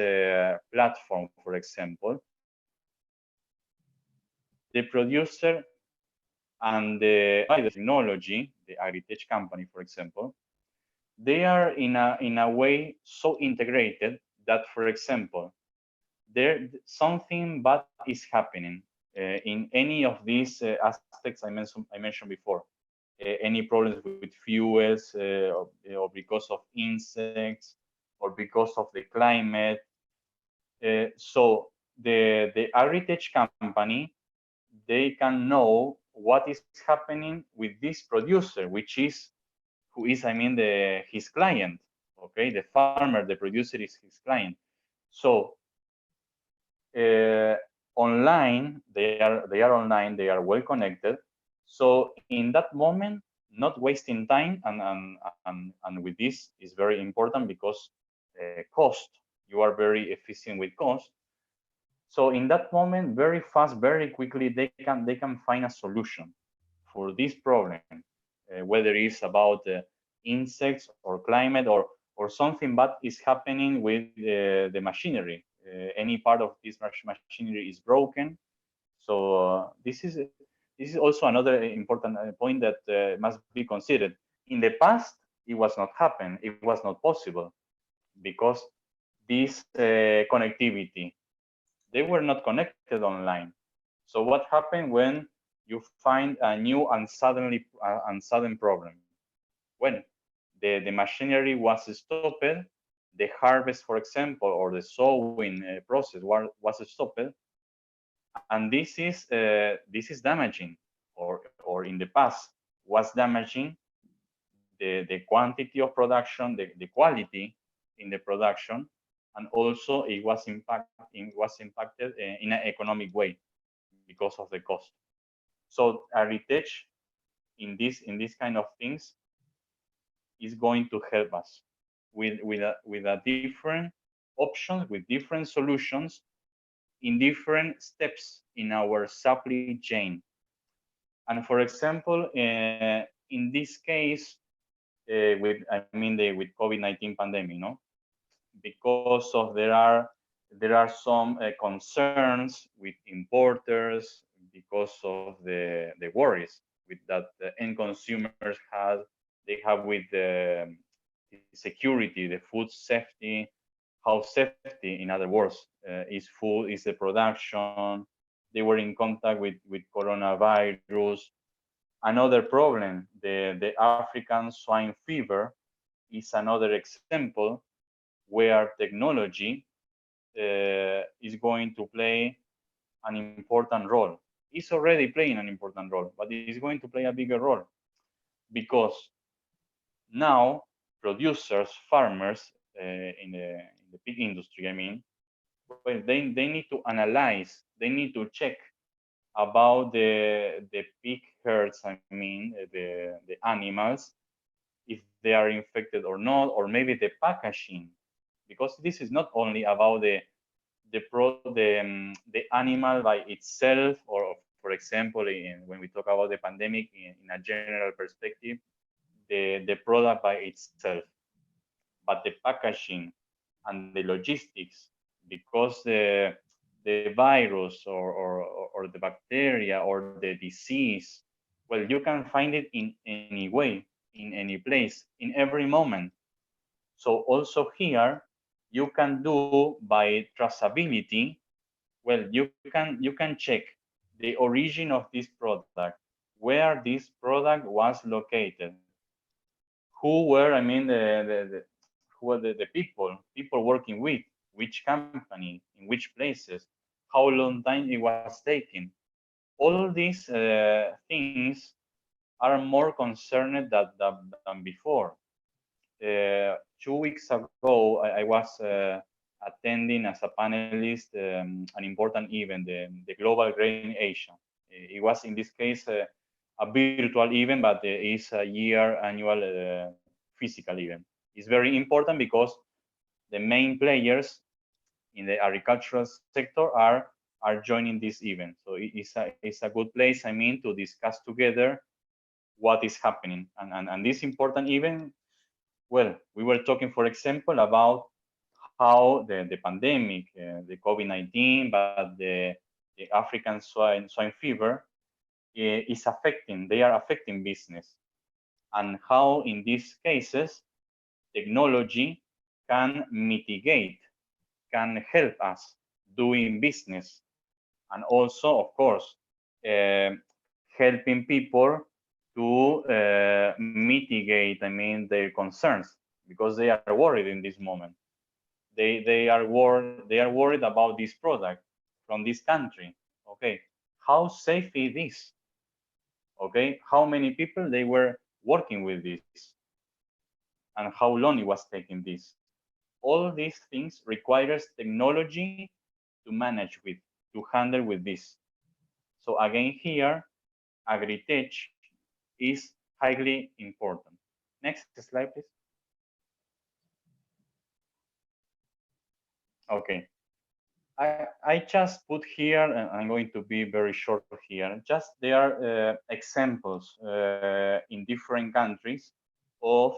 platform, for example, the producer and the technology, the agritech company, for example, they are in a way so integrated that, for example, there something bad is happening in any of these aspects I mentioned before. Any problems with fuels or because of insects or because of the climate. So the agritech company, they can know what is happening with this producer, who is, I mean, his client. Okay, the farmer, the producer is his client. So online, they are online, they are well connected. So in that moment, not wasting time, and with this is very important because cost, you are very efficient with cost. So in that moment, very fast, very quickly, they can find a solution for this problem, whether it's about insects or climate, or something bad is happening with the machinery. Any part of this machinery is broken. So this is also another important point that must be considered. In the past, it was not happen. It was not possible because this connectivity, they were not connected online. So what happened when you find a new and sudden problem? When the machinery was stopped, the harvest, for example, or the sowing process was stopped, and this is damaging, or in the past was damaging the quantity of production, the quality in the production, and also it was impacted in an economic way because of the cost. So heritage in this kind of things is going to help us with a different options, with different solutions in different steps in our supply chain. And for example, in this case, with COVID-19 pandemic, no, because of there are some concerns with importers because of the worries with that the end consumers have with the security, the food safety, how safety, in other words, is food, is the production. They were in contact with coronavirus. Another problem, the African swine fever is another example where technology is going to play an important role. It's already playing an important role, but it's going to play a bigger role because now producers, farmers in the pig industry, I mean, well, they need to analyze, they need to check about the pig herds, I mean, the animals, if they are infected or not, or maybe the packaging, because this is not only about the animal by itself, or for example, when we talk about the pandemic in a general perspective, the product by itself, but the packaging and the logistics, because the virus or the bacteria or the disease, well, you can find it in any way, in any place, in every moment. So also here, you can do by traceability. Well, you can check the origin of this product, where this product was located, who were, I mean, who were the people working with, which company, in which places, how long time it was taking. All these things are more concerned than before. 2 weeks ago, I was attending as a panelist an important event, the Global Grain Asia. It was, in this case, a virtual event, but it's a annual physical event. It's very important because the main players in the agricultural sector are joining this event. So it's a good place, I mean, to discuss together what is happening. And this important event, well, we were talking, for example, about how the pandemic, the COVID-19, but the African swine fever is affecting, they are affecting business, and how in these cases, technology can mitigate, can help us doing business, and also, of course, helping people to mitigate, I mean, their concerns, because they are worried in this moment. They are worried about this product from this country. Okay, how safe it is? Okay, how many people they were working with this, and how long it was taking this. All these things requires technology to manage with, to handle with this. So again here, agri-tech is highly important. Next slide, please. Okay, I just put here, and I'm going to be very short here, just there are examples in different countries of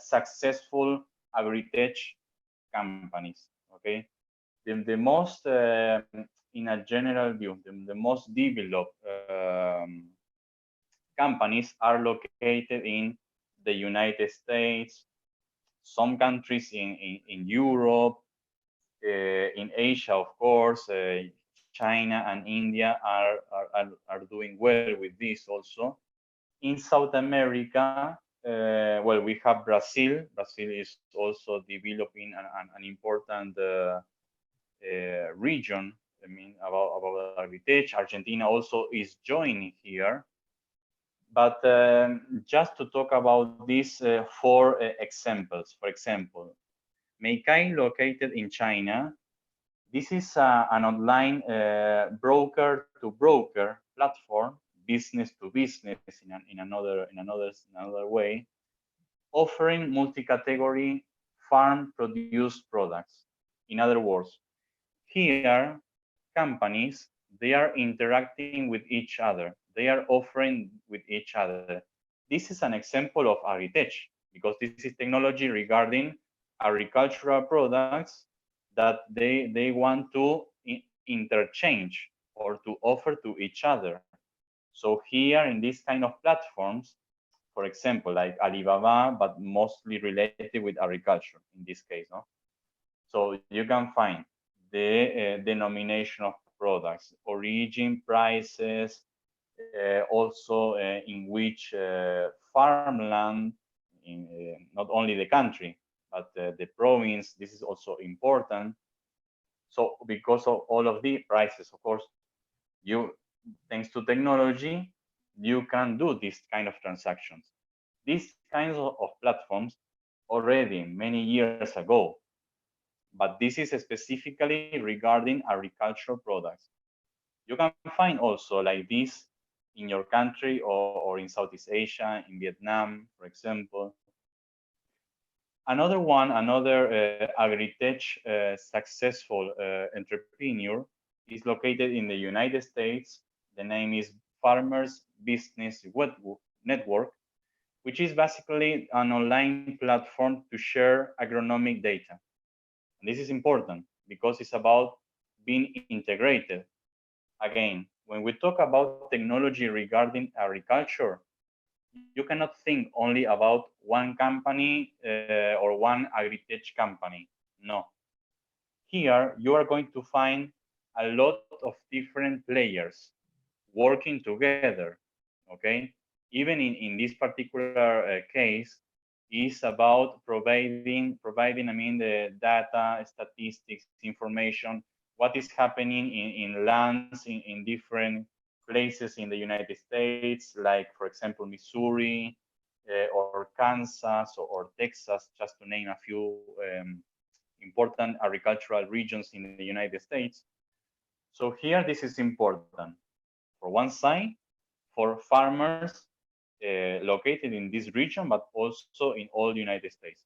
successful agri-tech companies, okay? The most, in a general view, the most developed companies are located in the United States, some countries in Europe, in Asia, of course, China and India are doing well with this also. In South America, well, we have Brazil. Brazil is also developing an important region. I mean, about agri-tech. Argentina also is joining here. But just to talk about these four examples, for example, Meikai, located in China. This is an online broker-to-broker platform, business to business in another way, offering multi-category farm-produced products. In other words, here companies, they are interacting with each other. They are offering with each other. This is an example of agri-tech because this is technology regarding agricultural products that they want to interchange or to offer to each other. So here in this kind of platforms, for example, like Alibaba, but mostly related with agriculture in this case, no? So you can find the denomination of products, origin, prices, also in which farmland, in not only the country, but the province, this is also important. So because of all of the prices, of course, you, thanks to technology, you can do this kind of transactions. These kinds of platforms already many years ago, but this is specifically regarding agricultural products. You can find also like this in your country or in Southeast Asia, in Vietnam, for example. Another one, another agri-tech successful entrepreneur is located in the United States. The name is Farmers Business Network, which is basically an online platform to share agronomic data. And this is important because it's about being integrated. Again, when we talk about technology regarding agriculture, you cannot think only about one company or one agri-tech company. No. Here, you are going to find a lot of different players working together, okay? Even in this particular case, is about providing, I mean, the data, statistics, information, what is happening in lands in different places in the United States, like, for example, Missouri or Kansas or Texas, just to name a few important agricultural regions in the United States. So here, this is important. For one side, for farmers located in this region, but also in all the United States.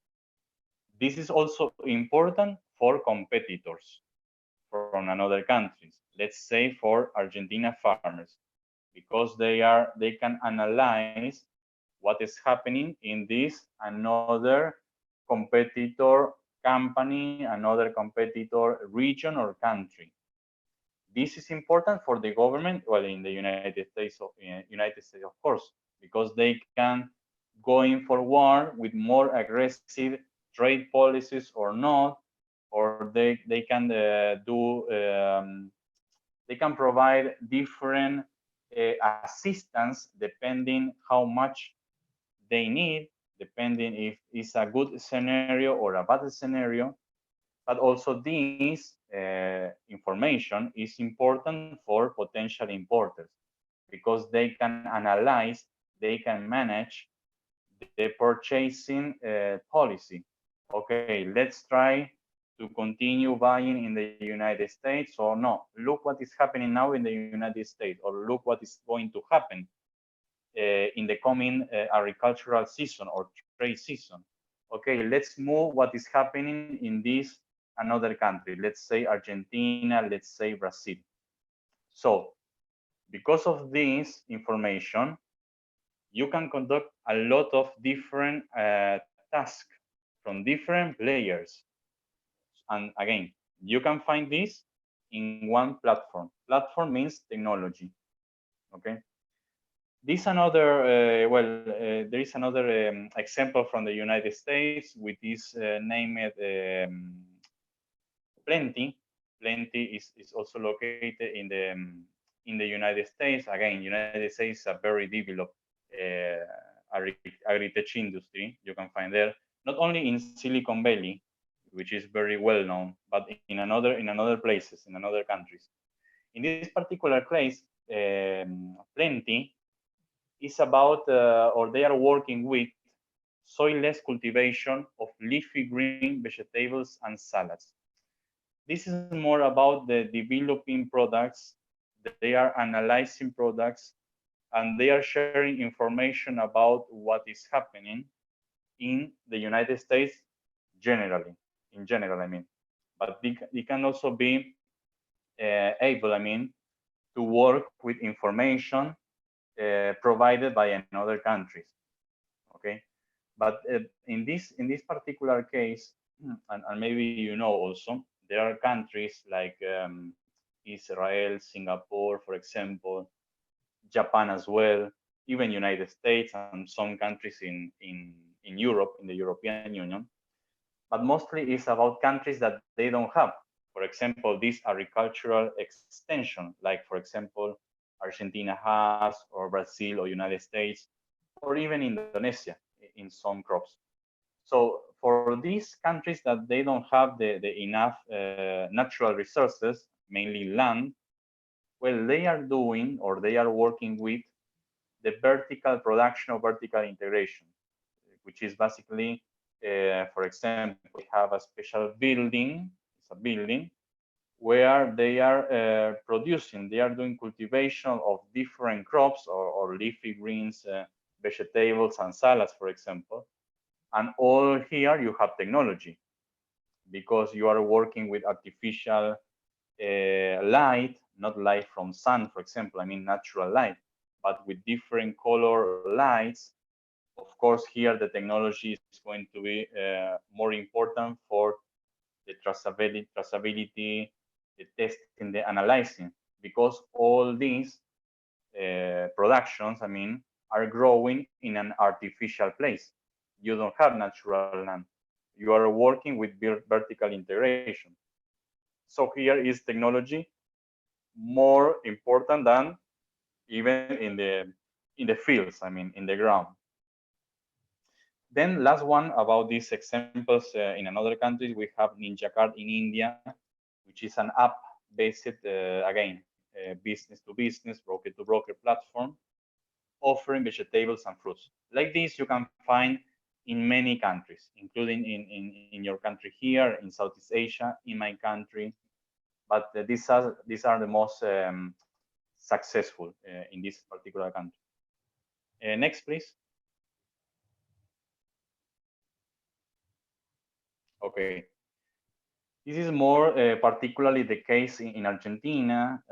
This is also important for competitors from another countries. Let's say for Argentina farmers, because they can analyze what is happening in this another competitor company, another competitor region or country. This is important for the government, well, in the United States, of course, because they can going forward with more aggressive trade policies or not, or they can they can provide different assistance depending how much they need, depending if it's a good scenario or a bad scenario. But also this information is important for potential importers, because they can analyze, they can manage the purchasing policy. Okay, let's try to continue buying in the United States, or no, look what is happening now in the United States, or look what is going to happen in the coming agricultural season or trade season. Okay, let's move what is happening in this another country. Let's say Argentina, let's say Brazil. So because of this information, you can conduct a lot of different tasks from different players. And again, you can find this in one platform. Platform means technology. Okay. This another, there is another example from the United States with this named Plenty. Plenty is also located in the United States. Again, United States is a very developed agri-tech industry. You can find there not only in Silicon Valley, which is very well known, but in another places, in other countries. In this particular case, Plenty is about, or they are working with soilless cultivation of leafy green vegetables and salads. This is more about the developing products. They are analyzing products, and they are sharing information about what is happening in the United States generally. In general, I mean, but they can also be able, I mean, to work with information provided by another countries. Okay, but in this particular case, and maybe you know also, there are countries like Israel, Singapore, for example, Japan as well, even United States and some countries in Europe, in the European Union. But mostly it's about countries that they don't have. For example, this agricultural extension, like for example, Argentina has, or Brazil, or United States, or even Indonesia in some crops. So for these countries that they don't have the enough natural resources, mainly land, well, they are doing, or they are working with the vertical production or vertical integration, which is basically, for example, we have a special building, it's a building, where they are producing, they are doing cultivation of different crops or leafy greens, vegetables and salads, for example. And all here you have technology, because you are working with artificial light, not light from sun, for example, I mean natural light, but with different color lights. Of course, here the technology is going to be more important for the traceability, the testing, the analyzing, because all these productions, I mean, are growing in an artificial place. You don't have natural land. You are working with vertical integration. So here is technology more important than even in the fields, I mean, in the ground. Then last one about these examples in another countries, we have Ninja Cart in India, which is an app-based, again, business to business, broker to broker platform, offering vegetables and fruits. Like this, you can find in many countries, including in your country here, in Southeast Asia, in my country. But these are the most successful in this particular country. Next, please. Okay. This is more particularly the case in Argentina.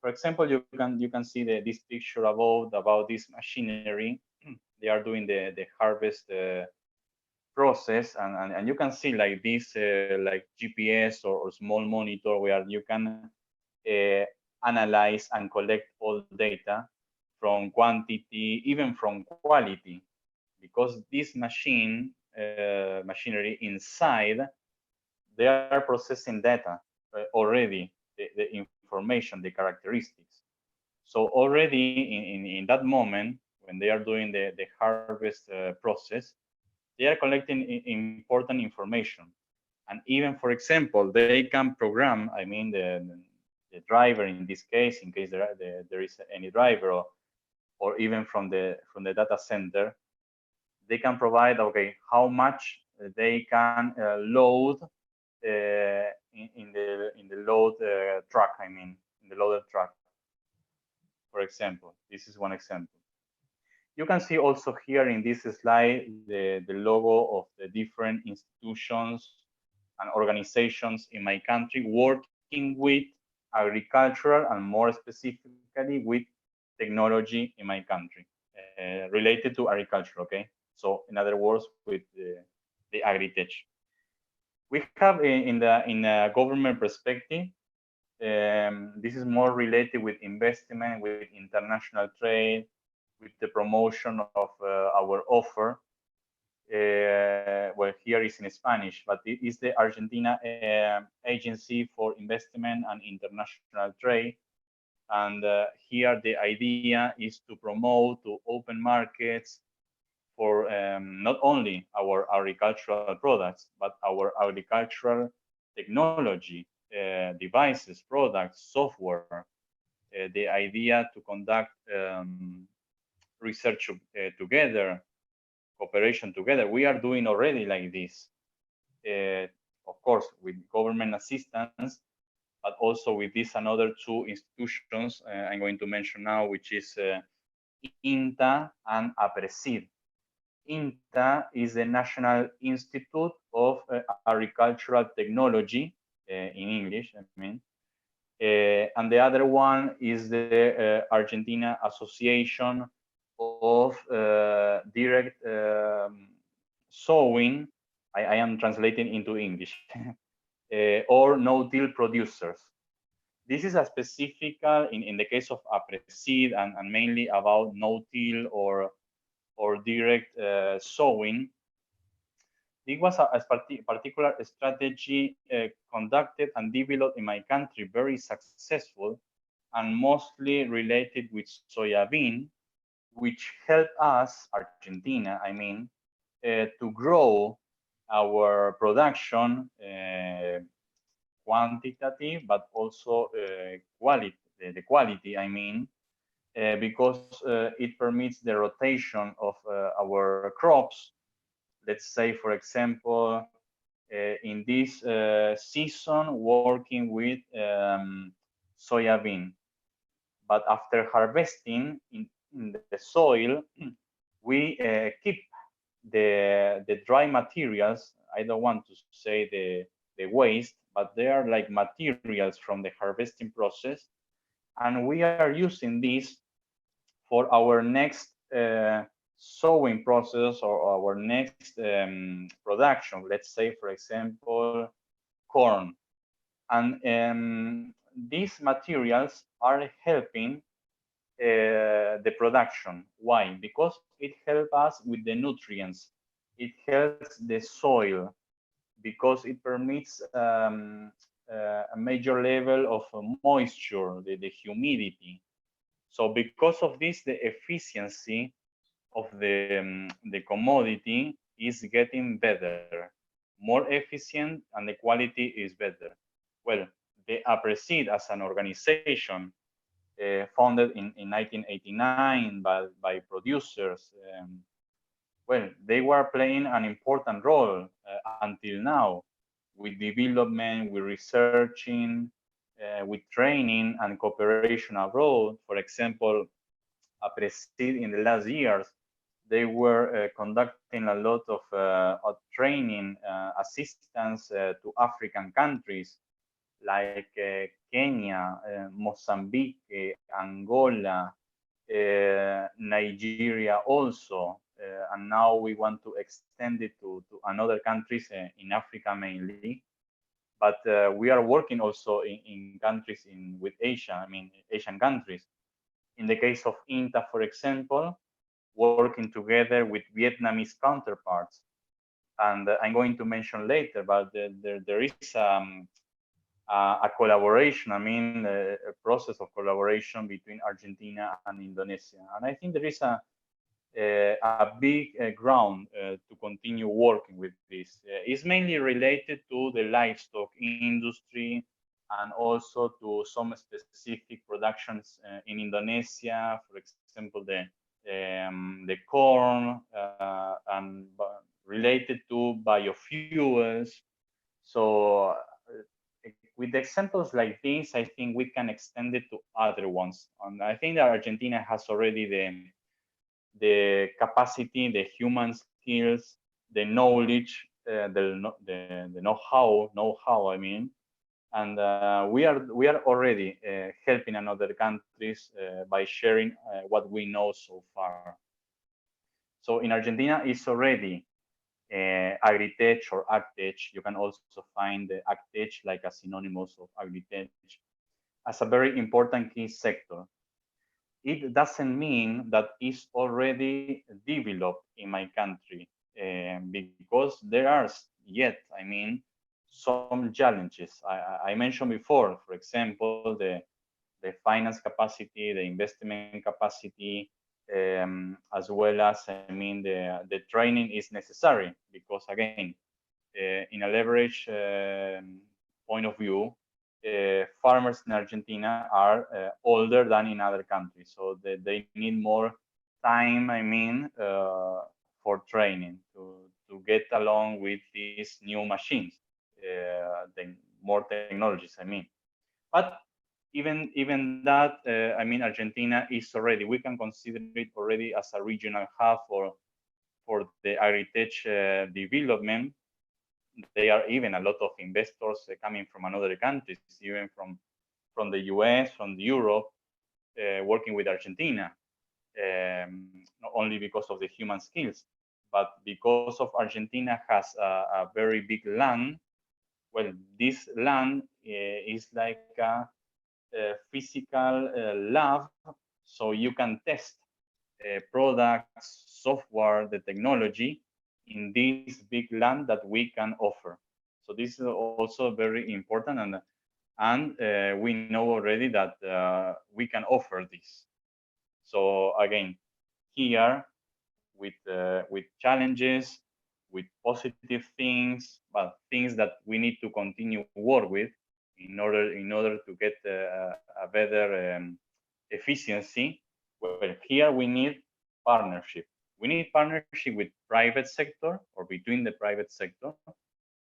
For example, you can see this picture about this machinery. They are doing the harvest process, and you can see like this like GPS or small monitor where you can analyze and collect all data from quantity, even from quality, because this machinery inside, they are processing data already, the information, the characteristics. So already in that moment, when they are doing the harvest process, they are collecting important information. And even, for example, they can program, I mean, driver in this case, in case there is any driver, or even from the data center, they can provide, okay, how much they can load in the load truck. I mean, in the loader truck. For example, this is one example. You can see also here in this slide the logo of the different institutions and organizations in my country working with agricultural and more specifically with technology in my country related to agriculture, okay? So in other words, with the agri-tech. We have in the government perspective, this is more related with investment, with international trade, with the promotion of our offer. Well, here is in Spanish, but it is the Argentina Agency for Investment and International Trade. And here the idea is to promote, to open markets for not only our agricultural products, but our agricultural technology, devices, products, software. The idea to conduct research together, cooperation together. We are doing already like this, of course, with government assistance, but also with this another two institutions I'm going to mention now, which is INTA and APRESID. INTA is the National Institute of Agricultural Technology, in English, I mean. And the other one is the Argentina Association of Direct Sowing. I am translating into English, or no-till producers. This is a specific, in the case of APRESID, and mainly about no-till or direct sowing. It was a particular strategy conducted and developed in my country, very successful, and mostly related with soybean, which helped us, Argentina, I mean, to grow our production quantitative, but also quality, the quality, I mean, because it permits the rotation of our crops. Let's say, for example, in this season, working with soybean. But after harvesting in the soil, we keep the dry materials. I don't want to say the waste, but they are like materials from the harvesting process. And we are using this for our next sowing process or our next production. Let's say, for example, corn. And these materials are helping the production. Why? Because it helps us with the nutrients. It helps the soil because it permits a major level of moisture, the humidity. So because of this, the efficiency of the commodity is getting better, more efficient, and the quality is better. Well, the APRESID as an organization founded in 1989 by producers, well, they were playing an important role until now with development, with researching, with training and cooperation abroad. For example, APRESID in the last years, they were conducting a lot of training assistance to African countries like Kenya, Mozambique, Angola, Nigeria also. And now we want to extend it to another countries in Africa mainly. But we are working also in countries with Asia, I mean, Asian countries. In the case of INTA, for example, working together with Vietnamese counterparts. And I'm going to mention later, but there is a collaboration, I mean, a process of collaboration between Argentina and Indonesia. And I think there is a big ground to continue working with this. It's mainly related to the livestock industry, and also to some specific productions in Indonesia, for example, the corn and related to biofuels. So with examples like this, I think we can extend it to other ones. And I think that Argentina has already the capacity, the human skills, the knowledge, the know-how. I mean, and we are already helping another countries by sharing what we know so far. So in Argentina, it's already agritech or agtech. You can also find the agtech like a synonymous of agritech as a very important key sector. It doesn't mean that it's already developed in my country because there are yet, I mean, some challenges. I mentioned before, for example, the finance capacity, the investment capacity, as well as, I mean, the training is necessary because, again, in a leverage point of view, farmers in Argentina are older than in other countries, so they need more time. I mean, for training to get along with these new machines, the more technologies. I mean, but even that, I mean, Argentina is already, we can consider it already as a regional hub for the agritech development. There are even a lot of investors coming from another countries, even from the US, from Europe, working with Argentina, not only because of the human skills, but because of Argentina has a very big land. Well, this land is like a physical lab, so you can test products, software, the technology in this big land that we can offer. So this is also very important, and we know already that we can offer this. So again, here with challenges, with positive things, but things that we need to continue work with in order to get a better efficiency. Well, here we need partnership. We need partnership with private sector or between the private sector,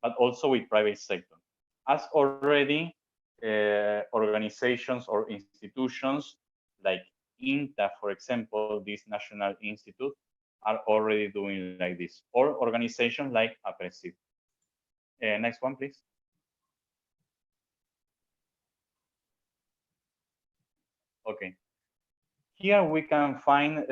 but also with private sector. As already organizations or institutions like INTA, for example, this National Institute, are already doing like this, or organizations like APRESID. Next one, please. Okay. Here we can find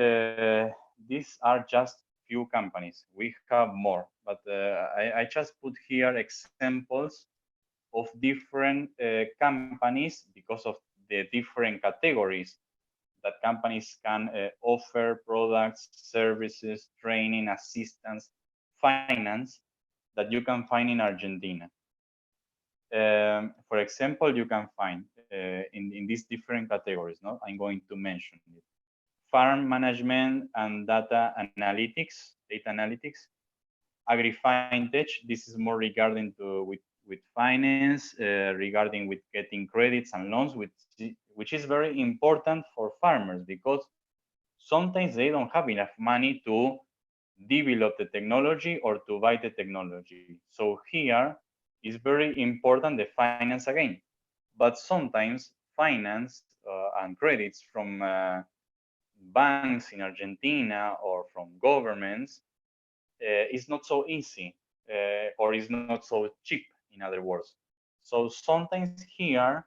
these are just few companies. We have more, but I just put here examples of different companies because of the different categories that companies can offer: products, services, training, assistance, finance, that you can find in Argentina. For example, you can find in these different categories, no? I'm going to mention it. Farm management and data analytics, agri-fintech. This is more regarding to with finance, regarding with getting credits and loans, which is very important for farmers because sometimes they don't have enough money to develop the technology or to buy the technology. So here is very important the finance again, but sometimes finance and credits from banks in Argentina or from governments is not so easy or is not so cheap, in other words. So sometimes here,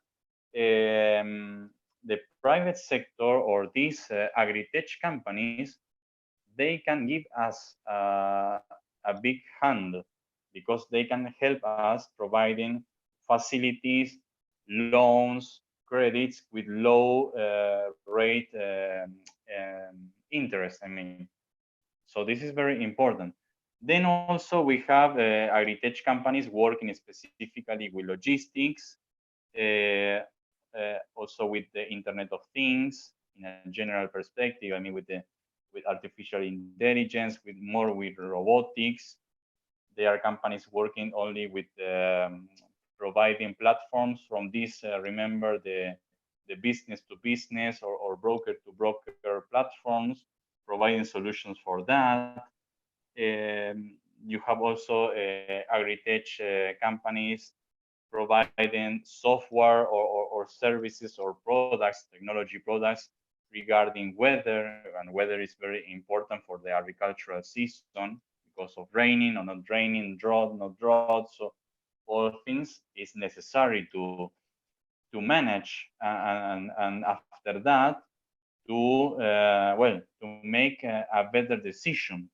the private sector or these agri-tech companies, they can give us a big hand because they can help us providing facilities, loans, credits with low rate interest, I mean. So this is very important. Then also we have agri-tech companies working specifically with logistics, also with the Internet of Things in a general perspective. I mean, with artificial intelligence, with robotics. There are companies working only with providing platforms from this, remember the business to business or broker to broker platforms, providing solutions for that. You have also agri-tech companies providing software or services or products, technology products regarding weather, and weather is very important for the agricultural season because of raining or not raining, drought, not drought. So all things is necessary to manage, and after that to well, to make a better decision.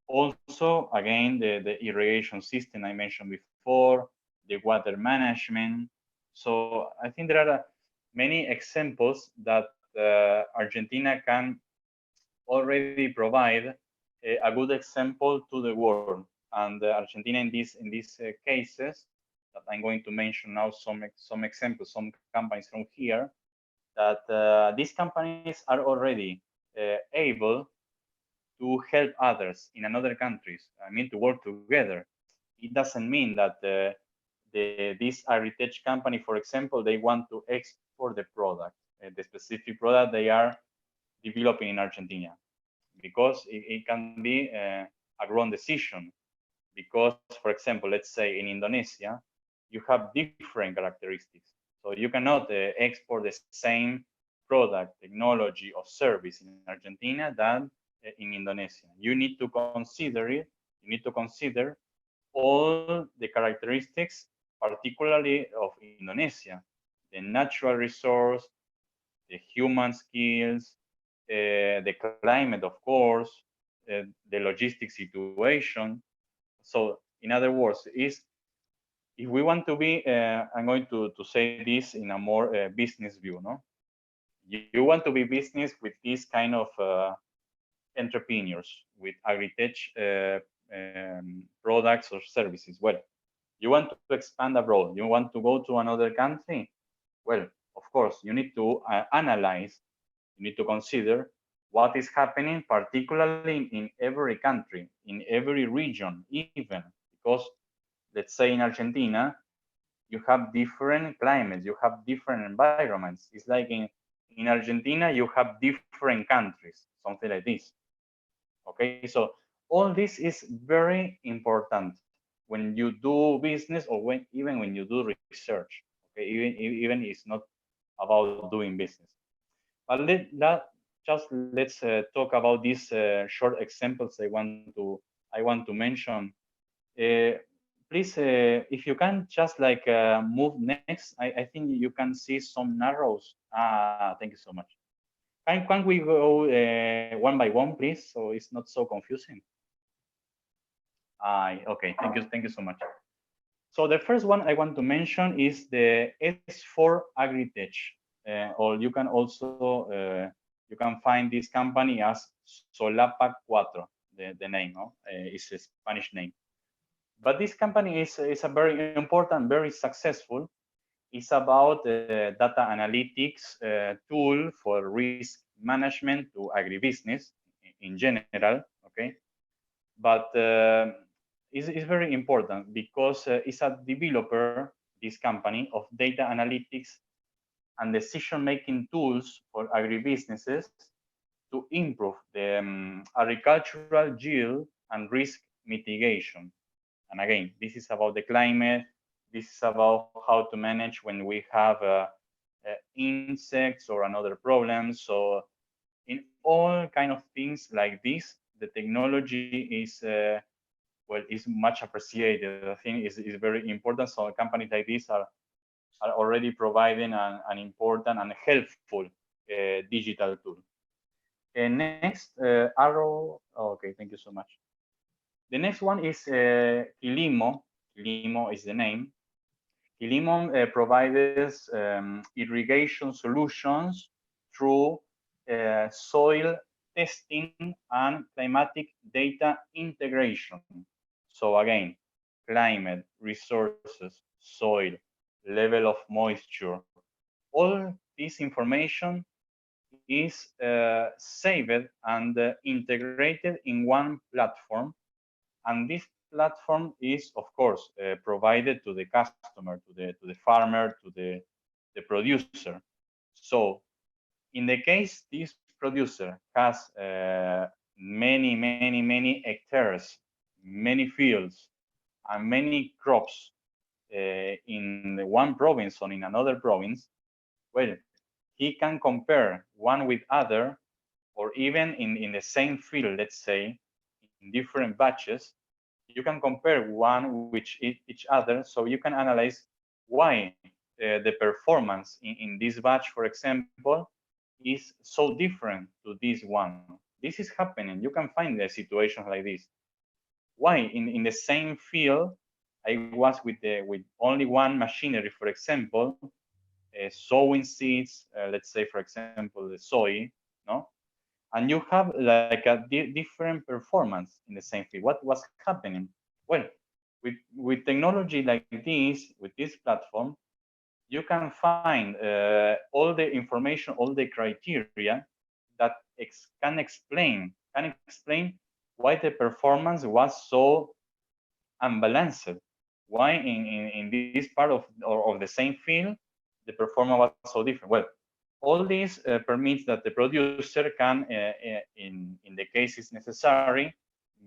Also, again, the irrigation system I mentioned before, the water management. So I think there are many examples that Argentina can already provide a good example to the world. And Argentina in these cases that I'm going to mention now, some examples, some companies from here, that these companies are already able to help others in another countries. I mean, to work together. It doesn't mean that this agri-tech company, for example, they want to export the product, the specific product they are developing in Argentina, because it can be a wrong decision. Because, for example, let's say in Indonesia, you have different characteristics. So you cannot export the same product, technology, or service in Argentina than in Indonesia. You need to consider it. You need to consider all the characteristics, particularly of Indonesia, the natural resource, the human skills, the climate, of course, the logistic situation. So, in other words, is if we want to be, I'm going to say this in a more business view, no? You want to be business with this kind of entrepreneurs, with agri-tech products or services. Well, you want to expand abroad, you want to go to another country. Well, of course, you need to analyze, you need to consider what is happening, particularly in every country, in every region, even because, let's say in Argentina, you have different climates, you have different environments. It's like in Argentina, you have different countries, something like this. Okay, so all this is very important when you do business, or even when you do research. Okay, even it's not about doing business. But let's talk about these short examples I want to mention. Please, if you can just like move next, I think you can see some arrows. Thank you so much. Can we go one by one, please, so it's not so confusing? Okay, thank you so much. So the first one I want to mention is the S4 Agritech, or you can also you can find this company as Solapa 4, the name, no? It's a Spanish name. But this company is a very important, very successful. It's about data analytics tool for risk management to agribusiness in general, okay? But it's very important because it's a developer, this company, of data analytics and decision-making tools for agribusinesses to improve the agricultural yield and risk mitigation. And again, this is about the climate. This is about how to manage when we have insects or another problem. So in all kind of things like this, the technology is well, is much appreciated. I think is very important. So companies like this are already providing an important and helpful digital tool. Next, arrow. Okay, thank you so much. The next one is Quilimo. Quilimo is the name. Quilimo provides irrigation solutions through soil testing and climatic data integration. So again, climate, resources, soil, level of moisture, all this information is saved and integrated in one platform. And this platform is, of course, provided to the customer, to the farmer, to the producer. So in the case this producer has many hectares, many fields, and many crops in one province or in another province, well, he can compare one with other, or even in the same field, let's say, in different batches, you can compare one with each other, so you can analyze why the performance in this batch, for example, is so different to this one. This is happening. You can find the situations like this. Why in the same field, I was with only one machinery, for example, sowing seeds, let's say, for example, the soy, no? And you have like a different performance in the same field. What was happening? Well, with technology like this, with this platform, you can find all the information, all the criteria that can explain why the performance was so unbalanced. Why in this part of the same field the performance was so different? Well, all this permits that the producer can, in the case it's necessary,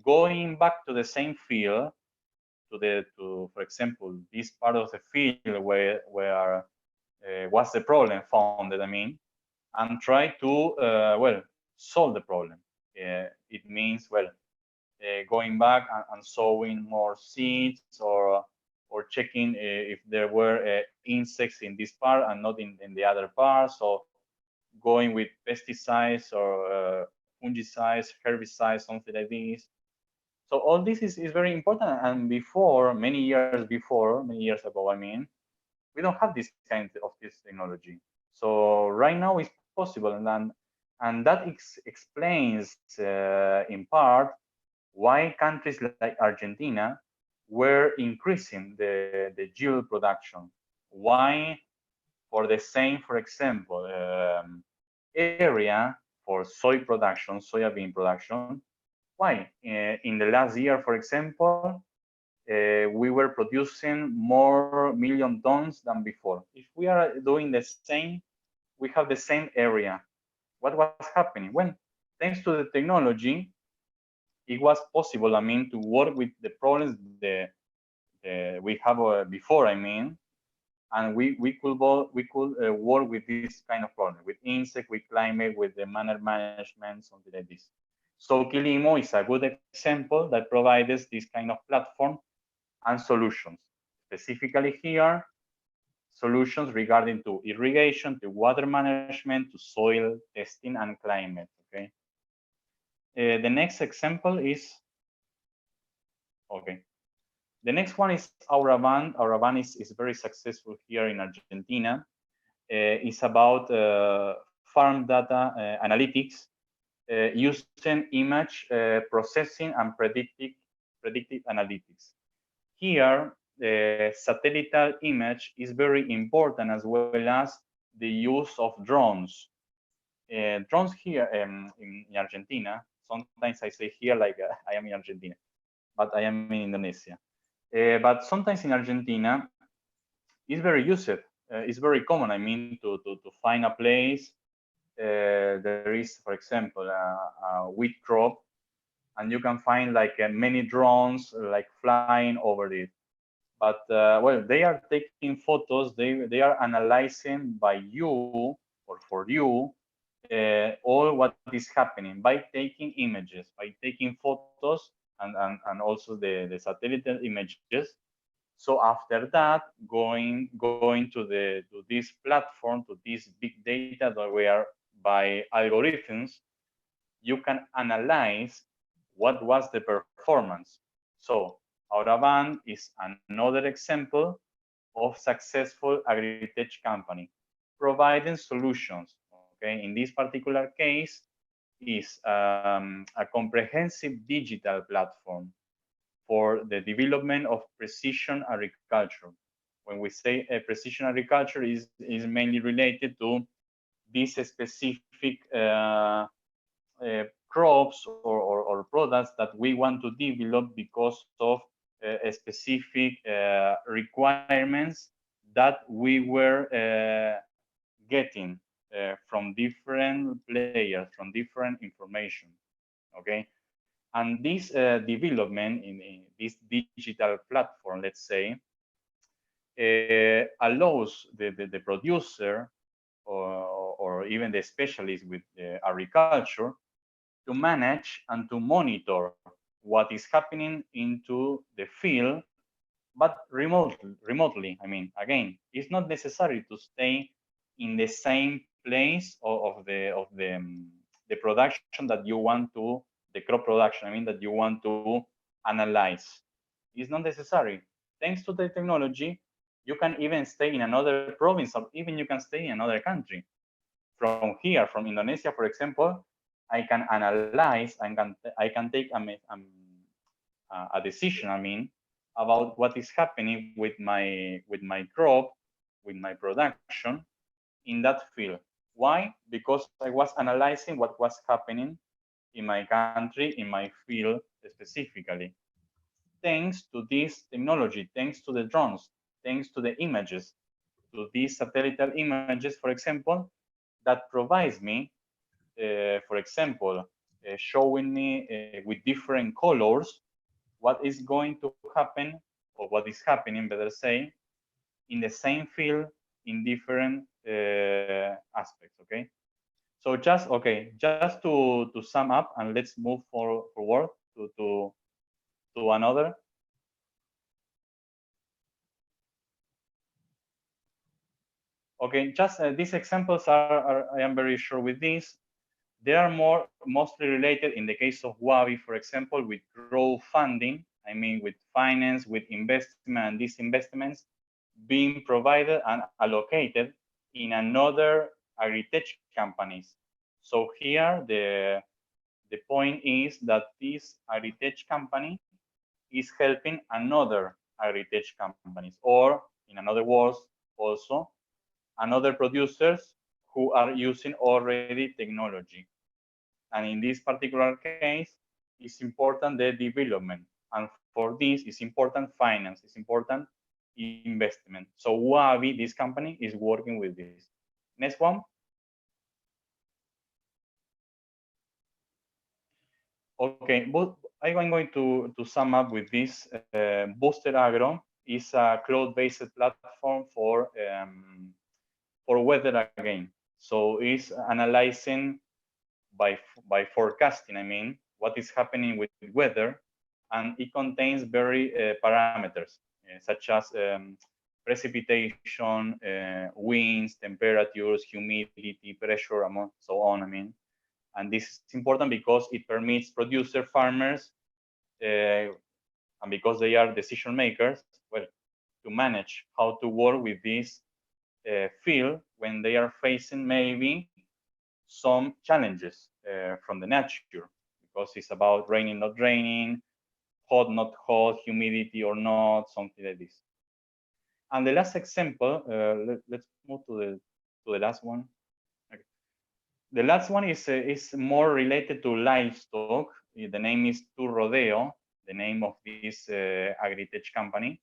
going back to the same field, for example, this part of the field where was the problem found, I mean, and try to well, solve the problem. It means, well, going back and sowing more seeds, or checking if there were insects in this part and not in the other part. So going with pesticides or fungicides, herbicides, something like this. So all this is very important. And before, many years ago, I mean, we don't have this kind of this technology. So right now it's possible, and that explains in part why countries like Argentina were increasing the yield production. Why, for the same, for example, area for soy production, soybean production, why? In the last year, for example, we were producing more million tons than before. If we are doing the same, we have the same area. What was happening? Well, thanks to the technology, it was possible, I mean, to work with the problems we have before, I mean, and we could work with this kind of problem, with insect, with climate, with the management, something like this. So Quilimo is a good example that provides this kind of platform and solutions. Specifically here, solutions regarding to irrigation, to water management, to soil testing and climate, okay? The next example is, okay. The next one is Auraban. Auraban is very successful here in Argentina. It's about farm data analytics using image processing and predictive analytics. Here, the satellite image is very important, as well as the use of drones. Drones here in Argentina, sometimes I say here like I am in Argentina, but I am in Indonesia. But sometimes in Argentina, it's very used. It's very common, I mean, to find a place. There is, for example, a wheat crop, and you can find like many drones like flying over it. But well, they are taking photos. They are analyzing by you or for you all what is happening by taking images, by taking photos, and also the satellite images. So after that, going to this platform, to this big data that we are by algorithms, you can analyze what was the performance. So Auraban is another example of successful agri-tech company providing solutions. Okay, in this particular case, is a comprehensive digital platform for the development of precision agriculture. When we say precision agriculture, is mainly related to these specific crops or products that we want to develop because of specific requirements that we were getting from different players, from different information. Okay, and this development in this digital platform, let's say, allows the producer or even the specialist with agriculture to manage and to monitor what is happening into the field, but remotely. I mean, again, it's not necessary to stay in the same place of the production that you want to, the crop production, I mean, that you want to analyze. It's not necessary. Thanks to the technology, you can even stay in another province, or even you can stay in another country. From here, from Indonesia, for example, I can analyze and I can take a decision, I mean, about what is happening with my crop, with my production in that field. Why? Because I was analyzing what was happening in my country, in my field specifically. Thanks to this technology, thanks to the drones, thanks to the images, to these satellite images, for example, that provides me, for example, showing me with different colors what is going to happen, or what is happening, better say, in the same field in different aspects. Okay, so just to sum up, and let's move forward to another. Okay, just these examples are I am very sure with this. They are mostly related in the case of Wabi, for example, with crowdfunding. I mean, with finance, with investment, and these investments being provided and allocated in another agri-tech companies. So here the point is that this agri-tech company is helping another agri-tech companies, or in another words, also another producers who are using already technology. And in this particular case, it's important the development. And for this, it's important finance, it's important investment. So Wabi, this company, is working with this. Next one. Okay, but I'm going to sum up with this. Booster Agro is a cloud-based platform for weather again. So it's analyzing by forecasting, I mean, what is happening with weather, and it contains very parameters such as precipitation, winds, temperatures, humidity, pressure, and so on. I mean, and this is important because it permits producer farmers, and because they are decision makers, well, to manage how to work with this field when they are facing maybe some challenges from the nature, because it's about raining, not raining, hot, not hot, humidity or not, something like this. And the last example, let's move to the last one. Okay. The last one is more related to livestock. The name is Tu Rodeo, the name of this agri-tech company.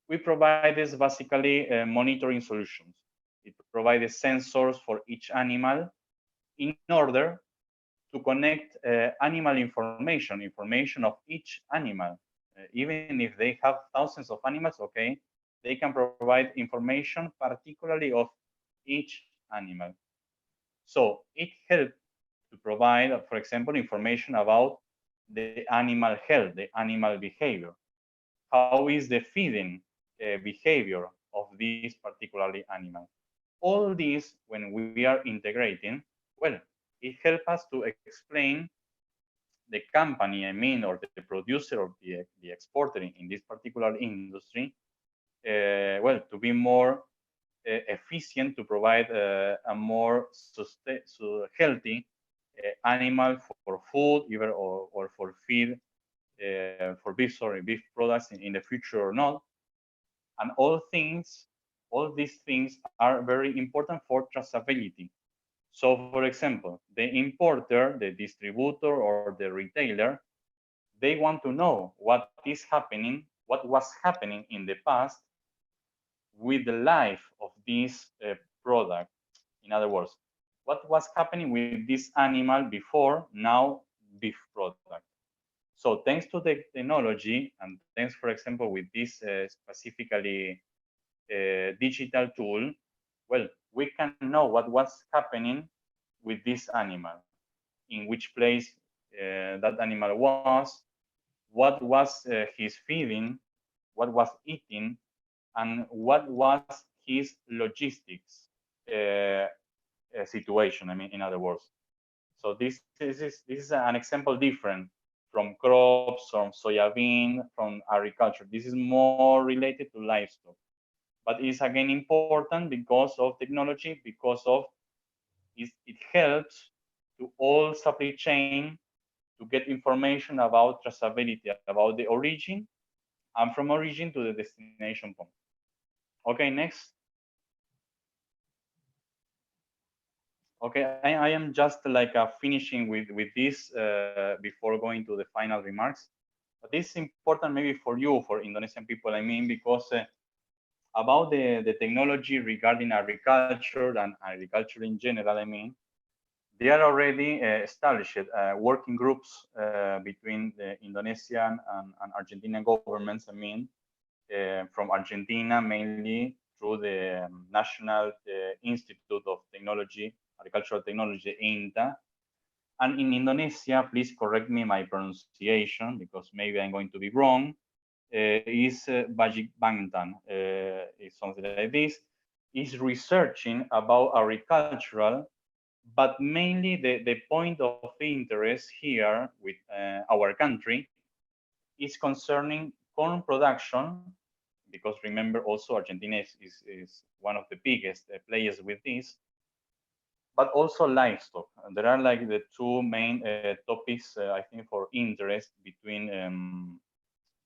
We provide this basically monitoring solutions. It provides sensors for each animal in order to connect animal information of each animal. Even if they have thousands of animals, okay, they can provide information particularly of each animal. So it helps to provide, for example, information about the animal health, the animal behavior. How is the feeding behavior of this particularly animal? All this, when we are integrating, well, it helps us to explain the company, I mean, or the producer or the exporter in this particular industry, well, to be more efficient, to provide a more healthy animal for food, either or for feed, for beef products in the future or not. And all these things are very important for traceability. So, for example, the importer, the distributor, or the retailer, they want to know what is happening what was happening in the past with the life of this product. In other words, what was happening with this animal before now beef product. So thanks to the technology, and thanks, for example, with this specifically digital tool, well, we can know what was happening with this animal, in which place that animal was, what was his feeding, what was eating, and what was his logistics situation. I mean, in other words, so this is an example different from crops, from soybean, from agriculture. This is more related to livestock, but it's again important because of technology, because of it helps to all supply chain to get information about traceability, about the origin, and from origin to the destination point. Okay, next. Okay, I am just like finishing with this before going to the final remarks. But this is important maybe for you, for Indonesian people, I mean, because about the technology regarding agriculture and agriculture in general, I mean, they are already established working groups between the Indonesian and Argentinian governments, I mean, from Argentina mainly through the National Institute of Technology, Agricultural Technology, INTA. And in Indonesia, please correct me my pronunciation because maybe I'm going to be wrong, is Bajik Bangtan, is something like this, is researching about agricultural, but mainly the point of interest here with our country is concerning corn production, because remember also Argentina is one of the biggest players with this, but also livestock. And there are like the two main topics, I think, for interest between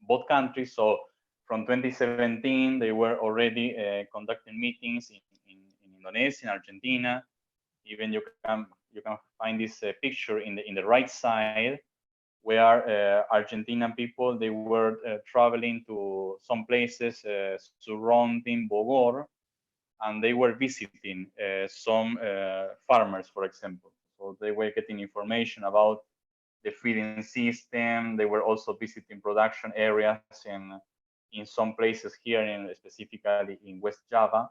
both countries. So from 2017, they were already conducting meetings in Indonesia, in Argentina. Even you can find this picture in the right side, where Argentinian people, they were traveling to some places surrounding Bogor, and they were visiting some farmers, for example. So they were getting information about the feeding system. They were also visiting production areas in some places here, specifically in West Java.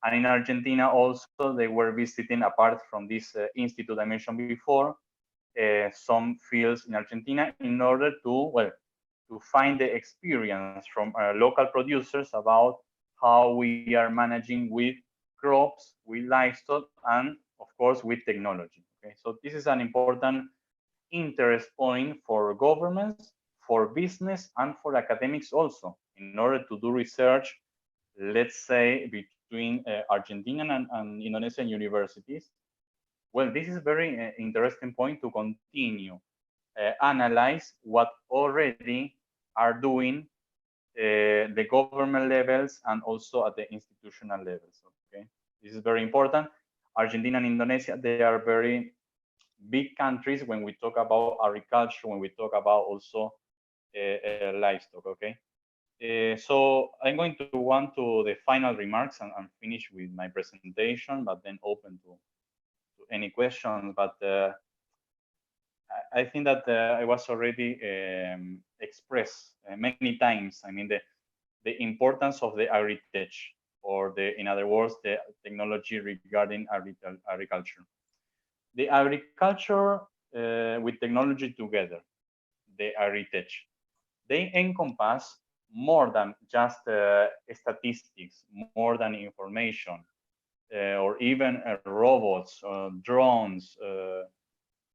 And in Argentina also, they were visiting, apart from this institute I mentioned before, some fields in Argentina in order to, well, to find the experience from local producers about how we are managing with crops, with livestock, and of course with technology. Okay, so this is an important interest point for governments, for business, and for academics also, in order to do research, let's say, between Argentinian and Indonesian universities. Well, this is a very interesting point to continue analyze what already are doing the government levels and also at the institutional levels. Okay, this is very important. Argentina and Indonesia, they are very big countries when we talk about agriculture, when we talk about also livestock. Okay, so I'm going to want to the final remarks and finish with my presentation, but then open to any questions. But I think that I was already expressed many times. I mean, the importance of the agri-tech, or in other words, the technology regarding agriculture. The agriculture with technology together, the agri-tech, they encompass more than just statistics, more than information, or even robots, drones,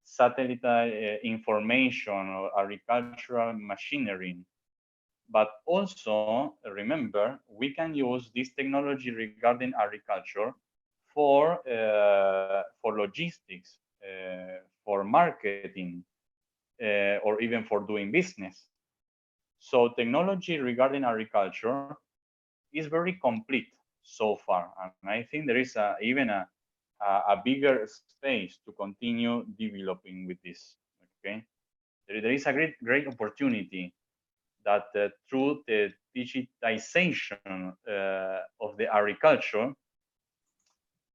satellite information, or agricultural machinery. But also, remember, we can use this technology regarding agriculture for logistics, for marketing, or even for doing business. So technology regarding agriculture is very complete so far, and I think there is even a bigger space to continue developing with this. Okay, there is a great opportunity that through the digitization of the agriculture,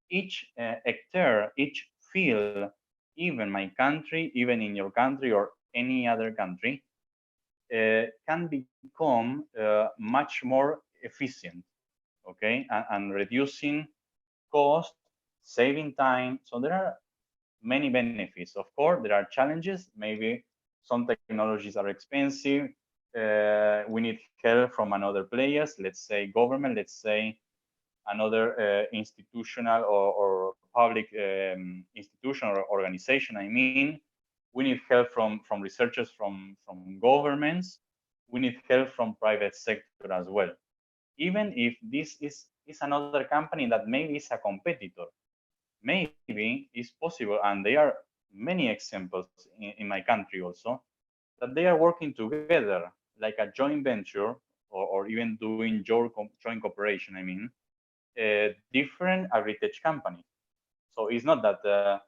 each hectare, each field, even my country, even in your country or any other country, can become much more efficient, okay, and reducing cost, saving time. So there are many benefits. Of course, there are challenges. Maybe some technologies are expensive. We need help from another players, let's say government, let's say another institutional or public institution or organization. I mean, we need help from researchers from governments. We need help from private sector as well. Even if this is another company that maybe is a competitor, maybe it's possible, and there are many examples in my country also, that they are working together like a joint venture or even doing joint cooperation, I mean, different agri-tech company. So it's not that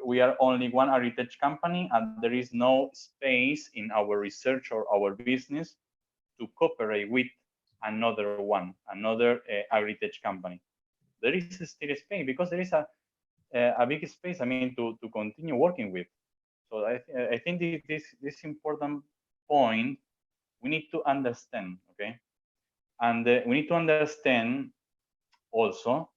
we are only one agri-tech company and there is no space in our research or our business to cooperate with another one, another agri-tech company. There is still a space because there is a big space, I mean, to continue working with. So I think this important point we need to understand, okay? And we need to understand also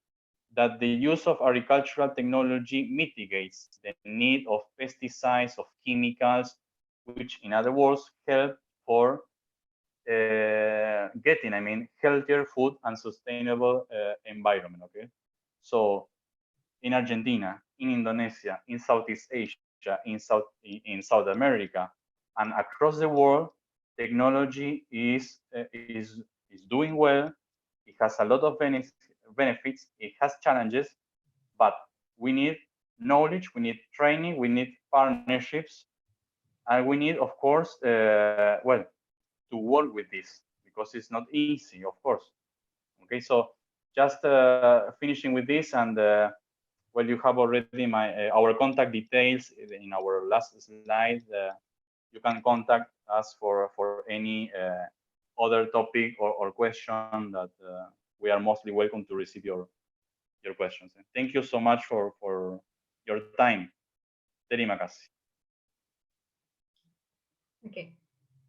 that the use of agricultural technology mitigates the need of pesticides, of chemicals, which in other words help for getting, I mean, healthier food and sustainable environment, okay? So in Argentina, in Indonesia, in Southeast Asia, in South America, and across the world, technology is doing well. It has a lot of benefits. It has challenges, but we need knowledge, we need training, we need partnerships, and we need, of course, well, to work with this because it's not easy, of course. Okay, so just finishing with this, and well, you have already our contact details in our last slide. You can contact us for any other topic or question that we are mostly welcome to receive your questions. And thank you so much for your time. Terima kasih. Okay.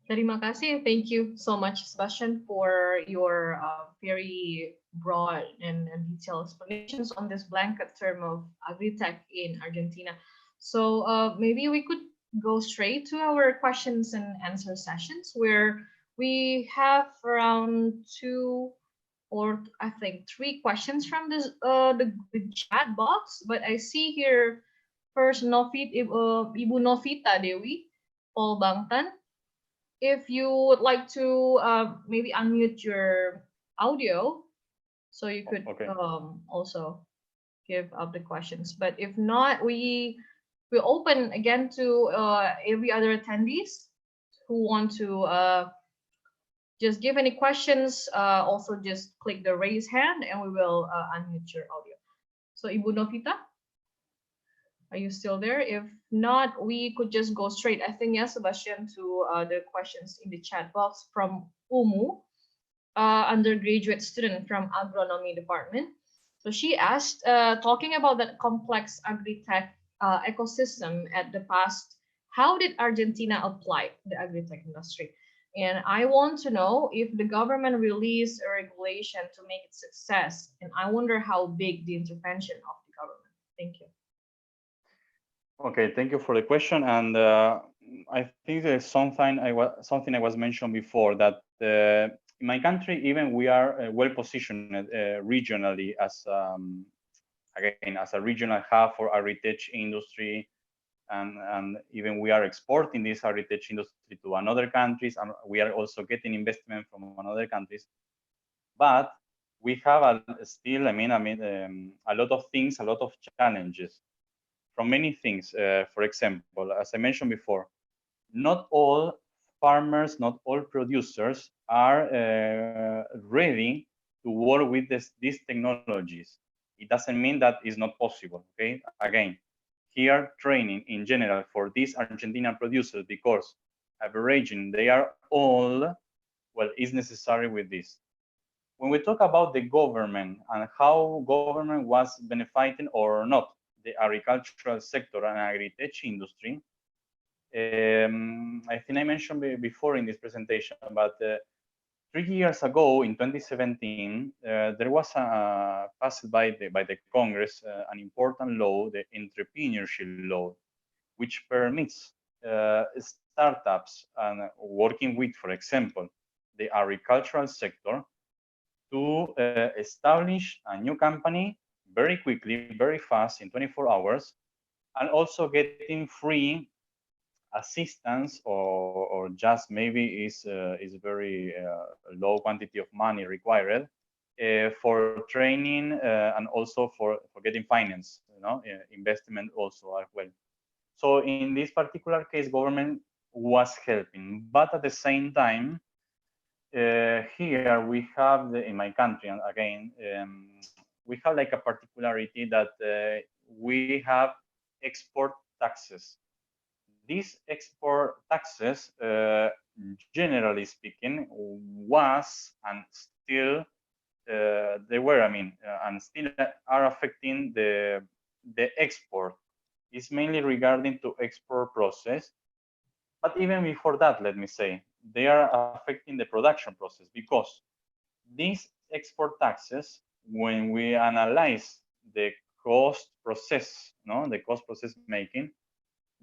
Terima kasih. Thank you so much, Sebastian, for your very broad and detailed explanations on this blanket term of agri-tech in Argentina. So maybe we could go straight to our questions and answer sessions, where we have around 2 or I think 3 questions from this the chat box. But I see here first Ibu Novita Dewi, Paul Bangtan. If you would like to maybe unmute your audio, so you could also give up the questions. But if not, we will open again to every other attendees who want to just give any questions. Also, just click the raise hand, and we will unmute your audio. So, Ibu Novita, are you still there? If not, we could just go straight, I think, yes, Sebastian, to the questions in the chat box from Umu, undergraduate student from agronomy department. So she asked, talking about that complex agri-tech ecosystem at the past, how did Argentina apply the agri-tech industry? And I want to know if the government released a regulation to make it success. And I wonder how big the intervention of the government. Thank you. Okay, thank you for the question, and I think there's something I was mentioned before, that in my country, even we are well positioned regionally as again as a regional hub for agri-tech industry, and even we are exporting this agri-tech industry to another countries, and we are also getting investment from other countries. But we have still, I mean, a lot of things, a lot of challenges. From many things. For example, as I mentioned before, not all farmers, not all producers are ready to work with these technologies. It doesn't mean that it's not possible, okay? Again, here training in general for these Argentinian producers, because averaging, they are all, well, is necessary with this. When we talk about the government and how government was benefiting or not the agricultural sector and agri-tech industry, I think I mentioned before in this presentation, but 3 years ago in 2017, there was passed by the Congress an important law, the Entrepreneurship Law, which permits startups and working with, for example, the agricultural sector to establish a new company very quickly, very fast, in 24 hours, and also getting free assistance or just maybe is very low quantity of money required for training and also for getting finance, investment also as well. So in this particular case, government was helping, but at the same time, here we have in my country, and again, we have like a particularity that we have export taxes. These export taxes, generally speaking, was and still they were, and still are affecting the export. It's mainly regarding to export process. But even before that, let me say, they are affecting the production process because these export taxes, when we analyze the cost process, the cost process making,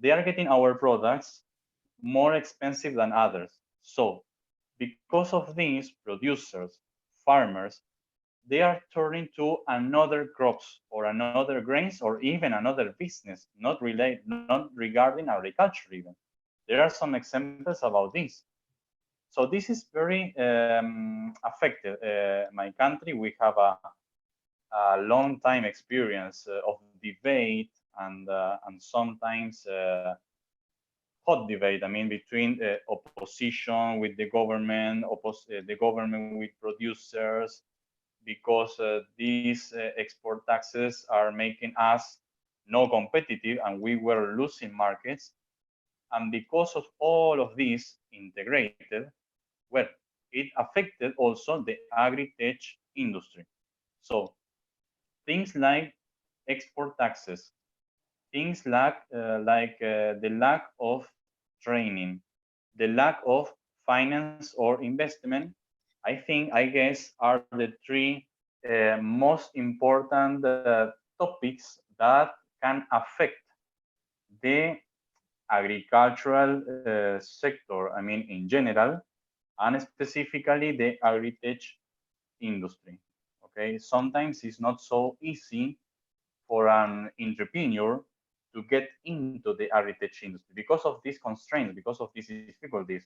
they are getting our products more expensive than others. So because of these, producers, farmers, they are turning to another crops or another grains or even another business, not regarding agriculture even. There are some examples about this. So this is very affected. My country, we have a long time experience of debate and sometimes hot debate. Between opposition with the government, the government with producers, because these export taxes are making us no competitive and we were losing markets. And because of all of this integrated, well, it affected also the agri-tech industry. So things like export taxes, things like the lack of training, the lack of finance or investment, I guess, are the three most important topics that can affect the agricultural sector, in general, and specifically the agri-tech industry. Okay, sometimes it's not so easy for an entrepreneur to get into the agri-tech industry because of these constraints, because of these difficulties.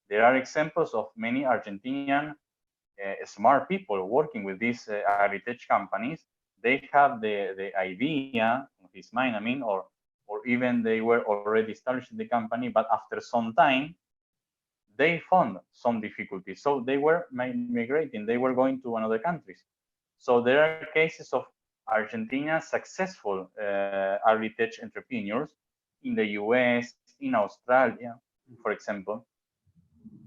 There are examples of many Argentinian smart people working with these agri-tech companies. They have the idea of his mind, or even they were already established in the company, but after some time, they found some difficulties. So they were migrating, they were going to another countries. So there are cases of Argentina successful agri-tech entrepreneurs in the US, in Australia, for example.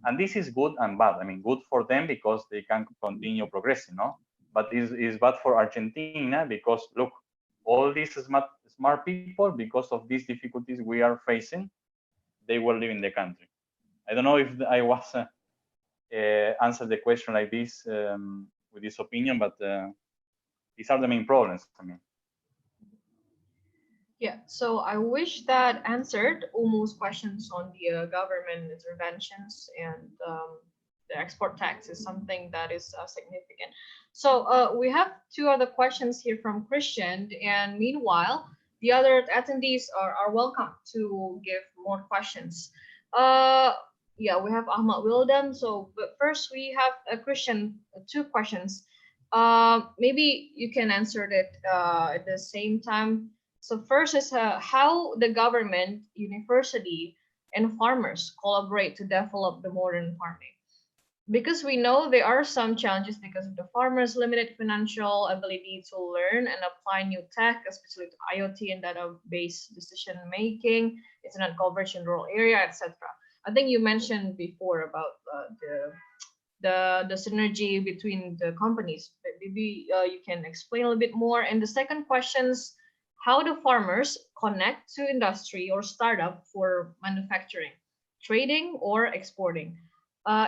And this is good and bad. Good for them because they can continue progressing, no? But it's bad for Argentina because, look, all these smart people, because of these difficulties we are facing, they will leave in the country. I don't know if I was answered the question like this with this opinion, but these are the main problems. Yeah, so I wish that answered almost questions on the government interventions and the export tax is something that is significant. So we have two other questions here from Christian, and meanwhile, the other attendees are welcome to give more questions. Yeah, we have Ahmad Wildam. So, but first we have a Christian, two questions. Maybe you can answer it at the same time. So first is how the government, university, and farmers collaborate to develop the modern farming. Because we know there are some challenges because of the farmers' limited financial ability to learn and apply new tech, especially to IoT and data-based decision making, internet coverage in rural area, etc. I think you mentioned before about the synergy between the companies. But maybe you can explain a little bit more. And the second question's, how do farmers connect to industry or startup for manufacturing, trading, or exporting?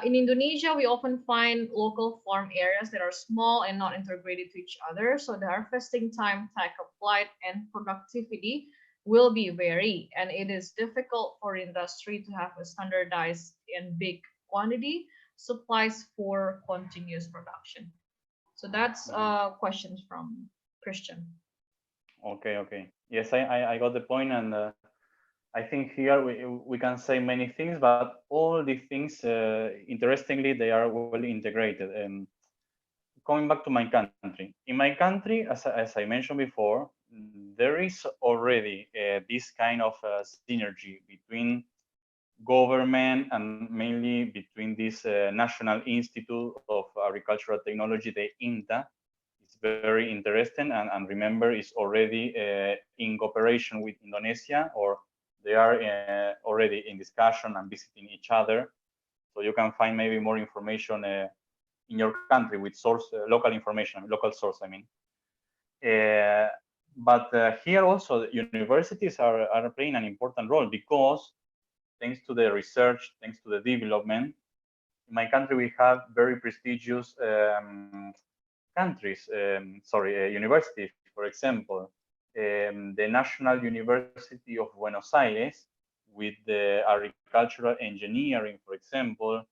In Indonesia, we often find local farm areas that are small and not integrated to each other. So the harvesting time, tech applied, and productivity will be vary, and it is difficult for industry to have a standardized and big quantity supplies for continuous production. So that's questions from Christian. Okay, okay. Yes, I got the point, and I think here we can say many things, but all these things, interestingly, they are well integrated. Coming back to my country, in my country, as I mentioned before, there is already this kind of synergy between government and mainly between this National Institute of Agricultural Technology, the INTA. It's very interesting, and remember, it's already in cooperation with Indonesia, or they are already in discussion and visiting each other. So you can find maybe more information in your country with source, local information, local source, I mean. But here also, universities are playing an important role because thanks to the research, thanks to the development, in my country we have very prestigious universities. For example, the National University of Buenos Aires, with the agricultural engineering, for example.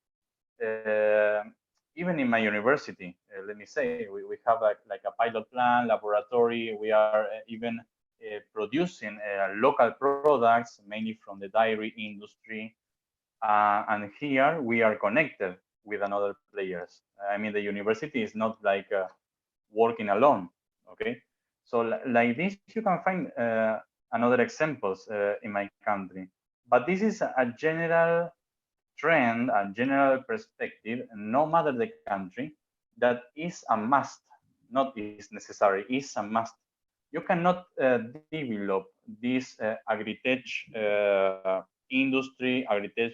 Even in my university, let me say, we have like a pilot plan, laboratory. We are even producing local products, mainly from the dairy industry. And here we are connected with another players. I mean, the university is not like working alone, okay? So like this, you can find another examples in my country. But this is a general trend, a general perspective, no matter the country, that is a must, not is necessary, is a must. You cannot develop this agri-tech industry, agri-tech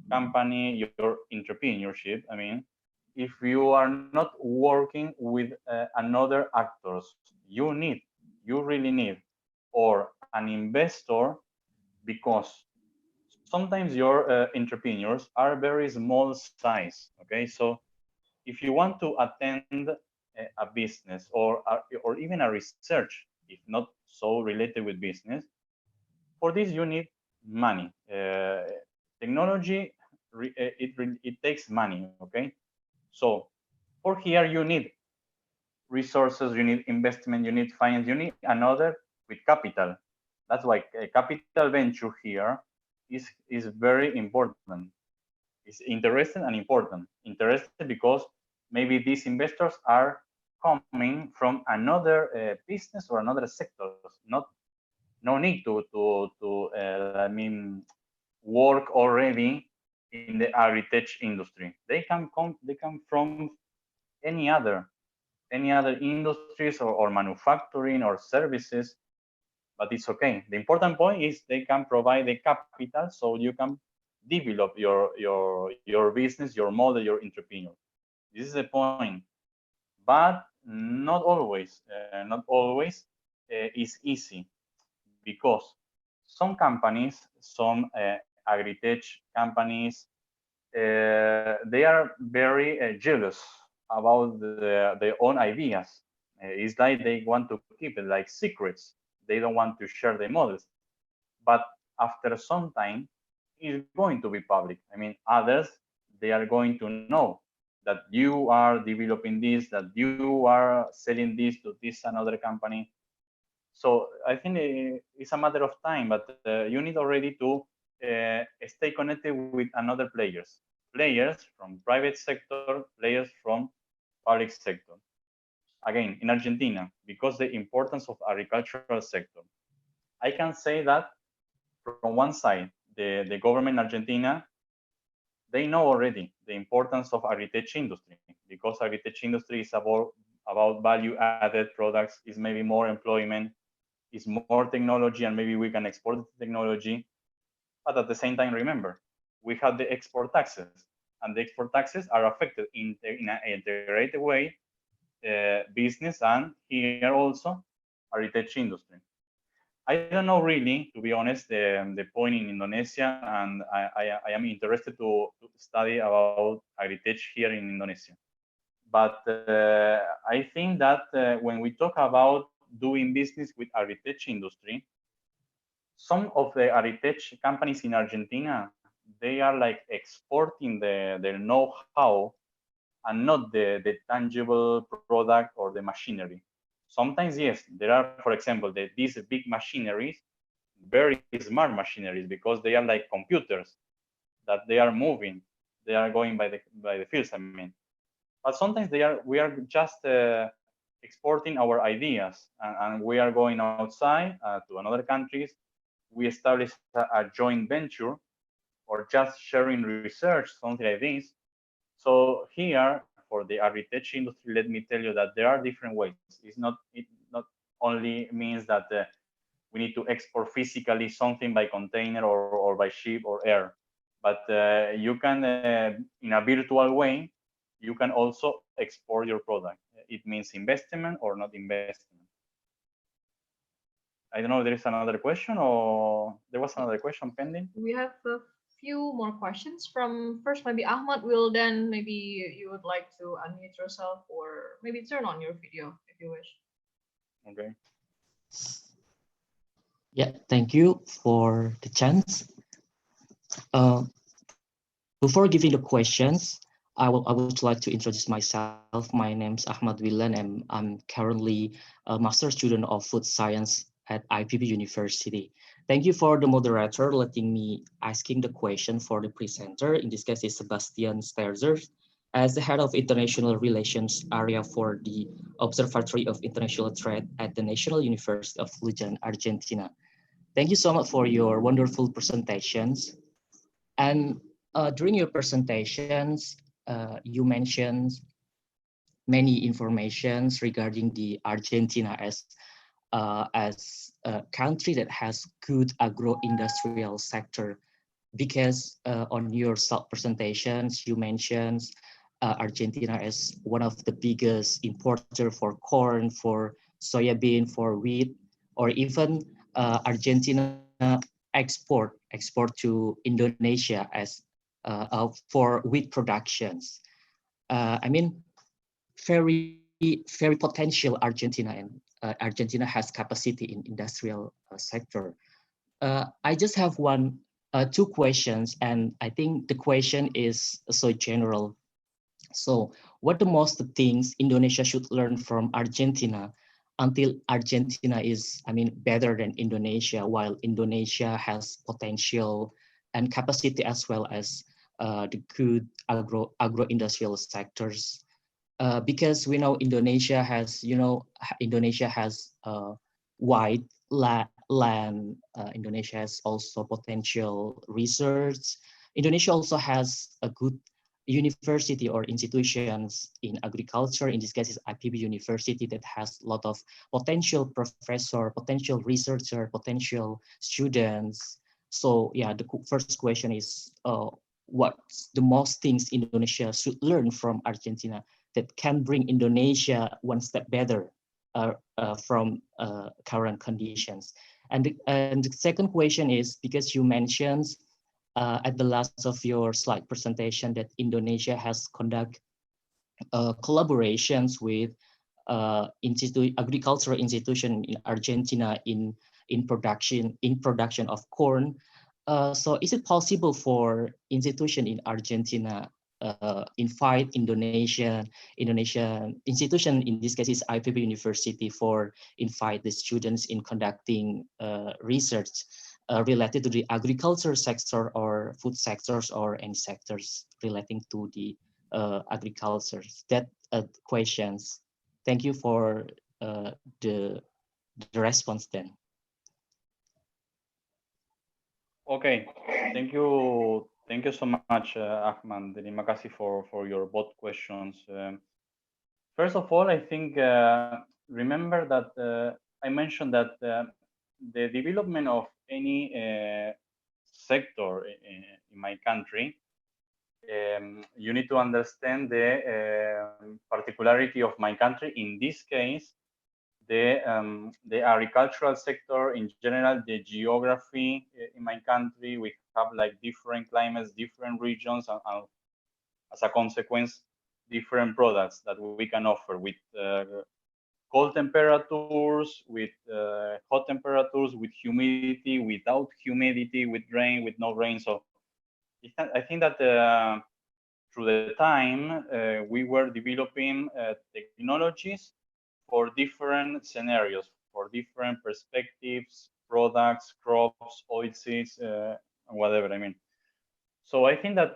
company, your entrepreneurship, I mean, if you are not working with another actors. You really need, or an investor, because sometimes your entrepreneurs are very small size, okay? So if you want to attend a business, or even a research, if not so related with business, for this you need money. Technology, it takes money, okay? So for here you need resources, you need investment, you need finance, you need another with capital. That's why a capital venture here is very important. It's interesting and important. Interesting because maybe these investors are coming from another business or another sector. No need I mean, work already in the agri-tech industry. They can come from any other industries, or manufacturing or services, but it's okay. The important point is they can provide the capital so you can develop your business, your model, your entrepreneur. This is the point. But not always is easy, because some companies, some agri-tech companies, they are very jealous about their own ideas. It's like they want to keep it like secrets. They don't want to share the models. But after some time, it's going to be public. I mean, others, they are going to know that you are developing this, that you are selling this to this another company. So I think it's a matter of time, but you need already to stay connected with another players from private sector, players from public sector. Again, in Argentina, because the importance of agricultural sector, I can say that from one side, the government in Argentina, they know already the importance of agri-tech industry, because agri-tech industry is about value-added products, is maybe more employment, is more technology, and maybe we can export the technology. But at the same time, remember, we have the export taxes, and the export taxes are affected in an integrated way business and here also heritage industry. I don't know really, to be honest, the point in Indonesia, and I am interested to study about heritage here in Indonesia. But I think that when we talk about doing business with heritage industry, some of the heritage companies in Argentina, they are like exporting their know-how and not the tangible product or the machinery. Sometimes, yes, there are, for example, these big machineries, very smart machineries, because they are like computers that they are moving, they are going by the fields. I mean, but sometimes we are just exporting our ideas, and we are going outside to another countries. We establish a joint venture or just sharing research, something like this. So here, for the heritage industry, let me tell you that there are different ways. It not only means that we need to export physically something by container or by ship or air, but you can, in a virtual way, you can also export your product. It means investment or not investment. I don't know if there is another question, or there was another question pending. We have a few more questions from first maybe Ahmad will, then maybe you would like to unmute yourself or maybe turn on your video if you wish. Okay. Yeah, thank you for the chance. Before giving the questions, I would like to introduce myself. My name is Ahmad Willan, and I'm currently a master's student of food science at IPB University. Thank you for the moderator letting me asking the question for the presenter. In this case, is Sebastian Sterzer, as the head of international relations area for the Observatory of International Trade at the National University of Luzon, Argentina. Thank you so much for your wonderful presentations. And during your presentations, you mentioned many informations regarding the Argentina as a country that has good agro-industrial sector, because on your presentations you mentioned Argentina as one of the biggest importer for corn, for soybean, for wheat, or even Argentina export to Indonesia as for wheat productions. I mean, very potential Argentina, and Argentina has capacity in industrial sector. I just have two questions, and I think the question is so general. So what the most things Indonesia should learn from Argentina until Argentina is, I mean, better than Indonesia, while Indonesia has potential and capacity as well as the good agro-industrial sectors. Because we know Indonesia has, wide land. Indonesia has also potential research. Indonesia also has a good university or institutions in agriculture. In this case, is IPB University, that has a lot of potential professor, potential researcher, potential students. So yeah, the first question is, what's the most things Indonesia should learn from Argentina that can bring Indonesia one step better from current conditions? And the second question is, because you mentioned at the last of your slide presentation that Indonesia has conduct collaborations with agricultural institution in Argentina in production of corn. So is it possible for institution in Argentina invite Indonesian institution, in this case is IPB University, for invite the students in conducting research related to the agriculture sector or food sectors or any sectors relating to the agriculture? That questions. Thank you for the response then. Okay, thank you so much, Ahmad. Terima kasih for your both questions. First of all, I think remember that I mentioned that the development of any sector in my country, you need to understand the particularity of my country. In this case, the agricultural sector in general, the geography in my country, we have like different climates, different regions, and as a consequence, different products that we can offer with cold temperatures, with hot temperatures, with humidity, without humidity, with rain, with no rain. So I think that through the time, we were developing technologies for different scenarios, for different perspectives, products, crops, oilseeds, whatever, I mean. So I think that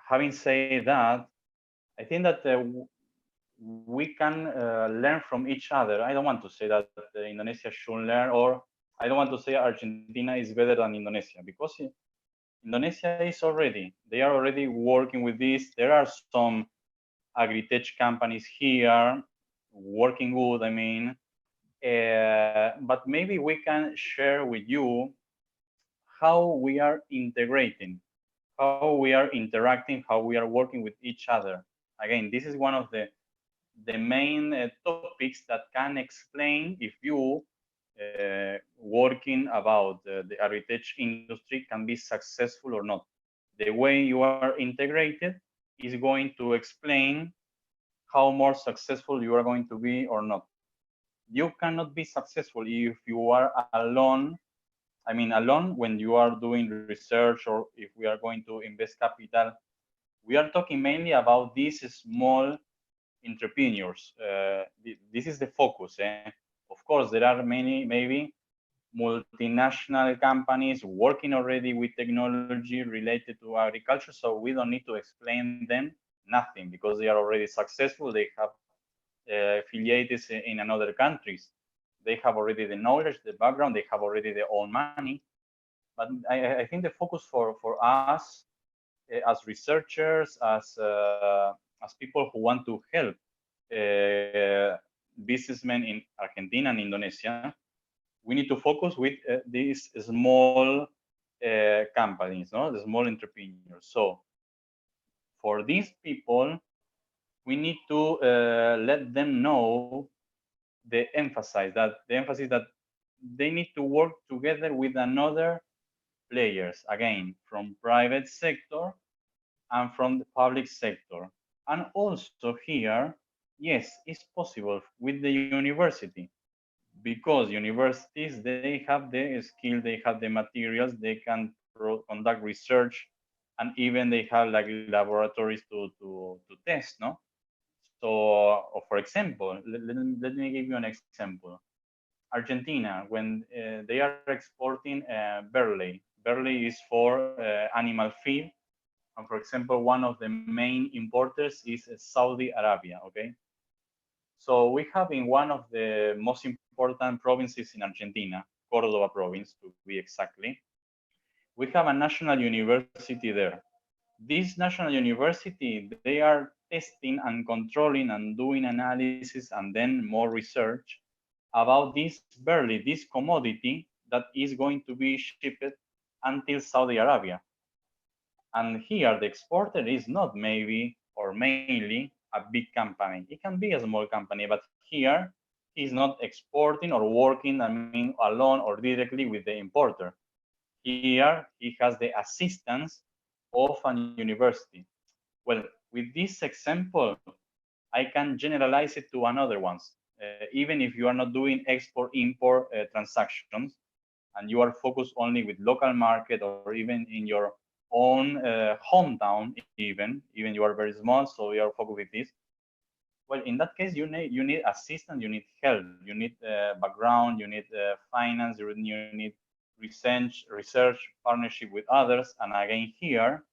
having said that, I think that we can learn from each other. I don't want to say that Indonesia should learn, or I don't want to say Argentina is better than Indonesia, because Indonesia is already, they are already working with this. There are some agri-tech companies here working good, I mean, but maybe we can share with you how we are integrating, how we are interacting, how we are working with each other. Again, this is one of the main topics that can explain if you working about the agri-tech industry can be successful or not. The way you are integrated is going to explain how more successful you are going to be or not. You cannot be successful if you are alone. I mean, alone when you are doing research, or if we are going to invest capital. We are talking mainly about these small entrepreneurs. This is the focus. Of course, there are many, maybe multinational companies working already with technology related to agriculture, so we don't need to explain them nothing, because they are already successful. They have affiliates in another countries. They have already the knowledge, the background, they have already their own money. But I think the focus for us as researchers, as people who want to help businessmen in Argentina and Indonesia, we need to focus with these small companies, no, the small entrepreneurs. So for these people, we need to let them know the emphasis that they need to work together with another players, again, from private sector and from the public sector. And also here, yes, it's possible with the university, because universities, they have the skill, they have the materials, they can conduct research, and even they have like laboratories to test, no? So, for example, let me give you an example. Argentina, when they are exporting barley. Barley is for animal feed. And for example, one of the main importers is Saudi Arabia, okay? So we have in one of the most important provinces in Argentina, Cordoba province to be exactly, we have a national university there. This national university, they are testing and controlling and doing analysis and then more research about this barley, this commodity that is going to be shipped until Saudi Arabia. And here the exporter is not maybe or mainly a big company. It can be a small company, but here he's not exporting or working, I mean, alone or directly with the importer. Here he has the assistance of a university. Well, with this example, I can generalize it to another ones. Even if you are not doing export-import transactions, and you are focused only with local market, or even in your own hometown, even you are very small, so you are focused with this. Well, in that case, you need assistance, you need help, you need background, you need finance, you need research partnership with others. And again, here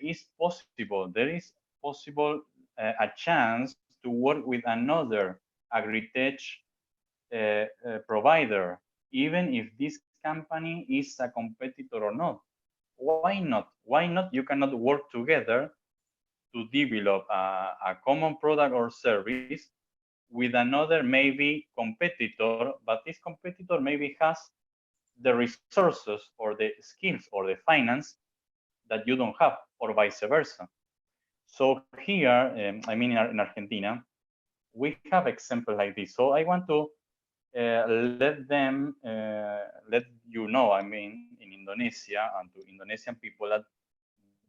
is possible. There is possible a chance to work with another agri-tech provider, even if this company is a competitor or not. Why not? Why not? You cannot work together to develop a common product or service with another maybe competitor, but this competitor maybe has the resources or the skills or the finance that you don't have, or vice versa. So here, I mean, in Argentina, we have examples like this. So I want to let you know, I mean, in Indonesia and to Indonesian people, that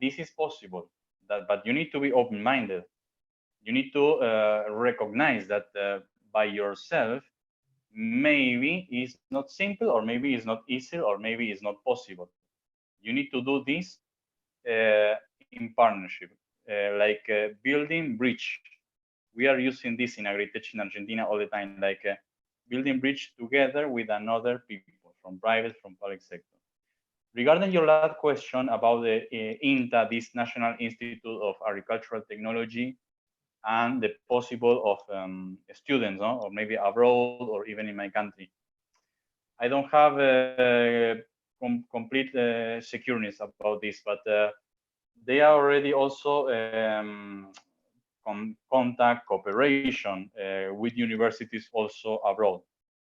this is possible. But you need to be open-minded. You need to recognize that by yourself, maybe it's not simple, or maybe it's not easy, or maybe it's not possible. You need to do this in partnership, like building bridge. We are using this in AgriTech in Argentina all the time, like building bridge together with another people from private, from public sector. Regarding your last question about the INTA, this National Institute of Agricultural Technology, and the possible of students, no? Or maybe abroad or even in my country. I don't have complete secureness about this, but they are already also contact cooperation with universities also abroad.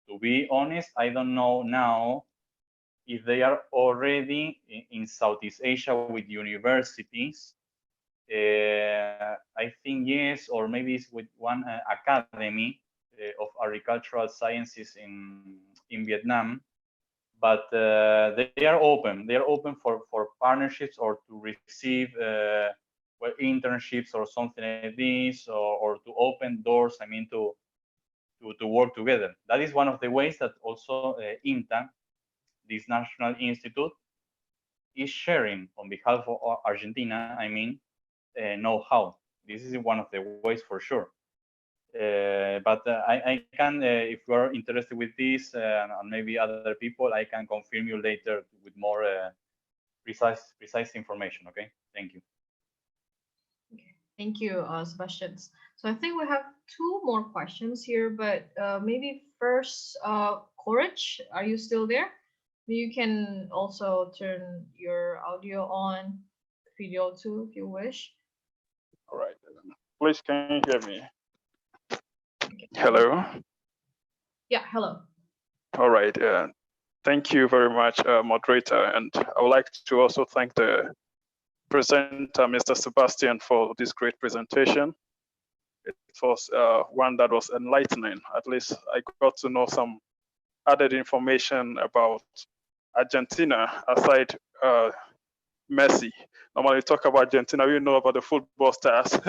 To be honest, I don't know now if they are already in Southeast Asia with universities. I think yes, or maybe it's with one academy of agricultural sciences in Vietnam. But they are open. They are open for partnerships or to receive well, internships or something like this, or to open doors. I mean, to work together. That is one of the ways that also INTA, this National Institute, is sharing on behalf of Argentina. I mean, know-how. This is one of the ways for sure. But I can, if you are interested with this and maybe other people, I can confirm you later with more precise information. Okay, thank you. Okay. Thank you, Sebastian. So I think we have two more questions here, but maybe first, Courage, are you still there? You can also turn your audio on, video too, if you wish. All right. Please, can you hear me? Hello. Yeah, hello. All right. Thank you very much, moderator. And I would like to also thank the presenter, Mr. Sebastian, for this great presentation. It was one that was enlightening. At least I got to know some added information about Argentina aside Messi. Normally talk about Argentina, we know about the football stars.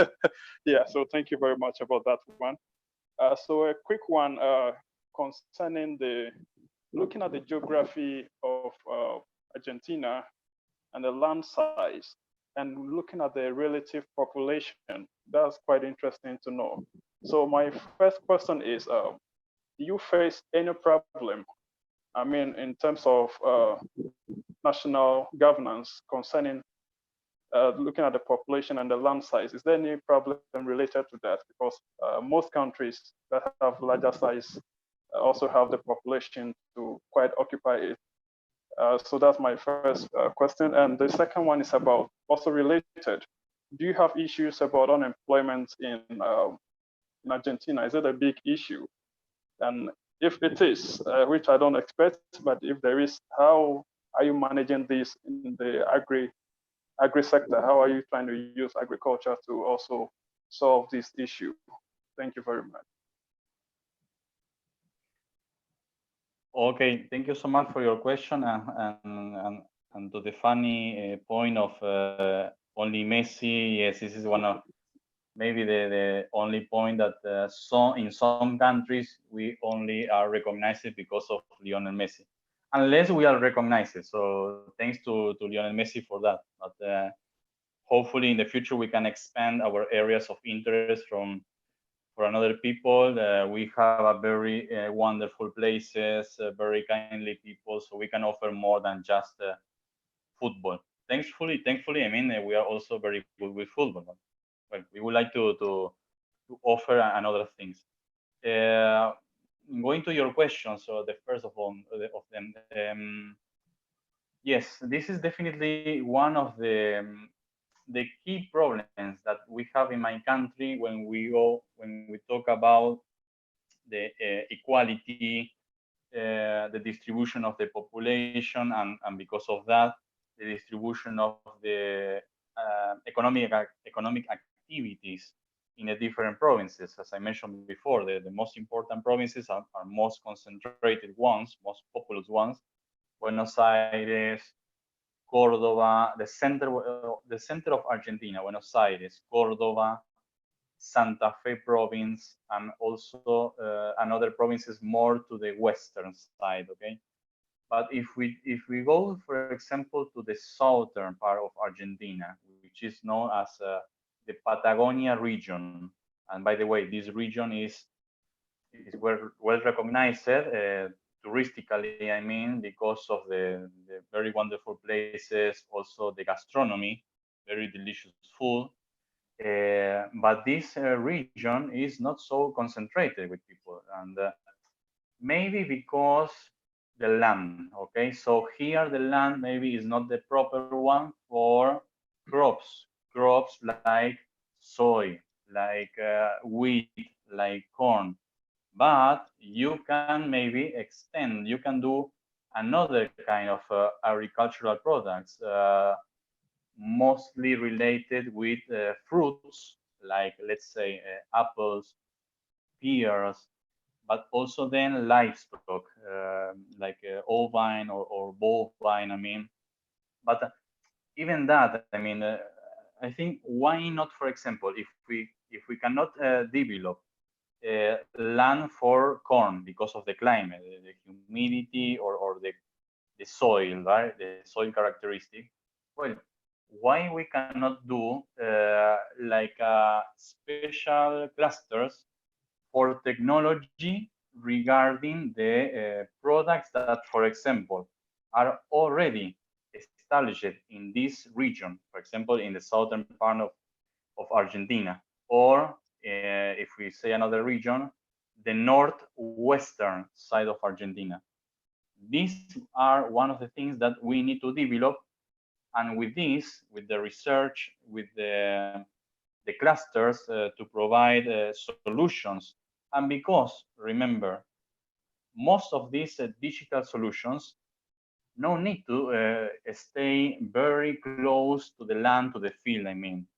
Yeah, so thank you very much about that one. So a quick one concerning looking at the geography of Argentina and the land size, and looking at the relative population. That's quite interesting to know. So my first question is, do you face any problem, I mean, in terms of national governance concerning looking at the population and the land size? Is there any problem related to that? Because most countries that have larger size also have the population to quite occupy it. So that's my first question. And the second one is about, also related, do you have issues about unemployment in Argentina? Is it a big issue? And if it is, which I don't expect, but if there is, how are you managing this in the agri sector? How are you trying to use agriculture to also solve this issue? Thank you very much. Okay, thank you so much for your question, and to the funny point of only Messi. Yes, this is one of maybe the only point that in some countries we only are recognized because of Lionel Messi, unless we are recognized. So thanks to Lionel Messi for that. But hopefully in the future we can expand our areas of interest for another people. We have a very wonderful places, very kindly people, so we can offer more than just football. Thankfully, I mean, we are also very good with football. Well, we would like to offer another things. Going to your question, so the first of them, yes, this is definitely one of the key problems that we have in my country when we talk about the equality the distribution of the population, and because of that, the distribution of the economic activities in the different provinces. As I mentioned before, the most important provinces are most concentrated ones, most populous ones: Buenos Aires, Córdoba, the center of Argentina, Buenos Aires, Córdoba, Santa Fe province, and also another provinces more to the western side. Okay, but if we go, for example, to the southern part of Argentina, which is known as the Patagonia region, and by the way, this region is well recognized touristically, I mean, because of the very wonderful places, also the gastronomy, very delicious food. But this region is not so concentrated with people, and maybe because the land. Okay, so here the land maybe is not the proper one for crops like soy, like wheat, like corn. But you can maybe extend, you can do another kind of agricultural products, mostly related with fruits, like let's say apples, pears, but also then livestock, like ovine or bovine, I mean. But even that, I mean, I think, why not, for example, if we cannot develop land for corn because of the climate, the humidity, or the soil, right? The soil characteristic. Well, why we cannot do like special clusters for technology regarding the products that, for example, are already established in this region, for example, in the southern part of Argentina, or if we say another region, the northwestern side of Argentina. These are one of the things that we need to develop, and with this, with the research, with the clusters to provide solutions. And because, remember, most of these digital solutions no need to stay very close to the land, to the field, I mean.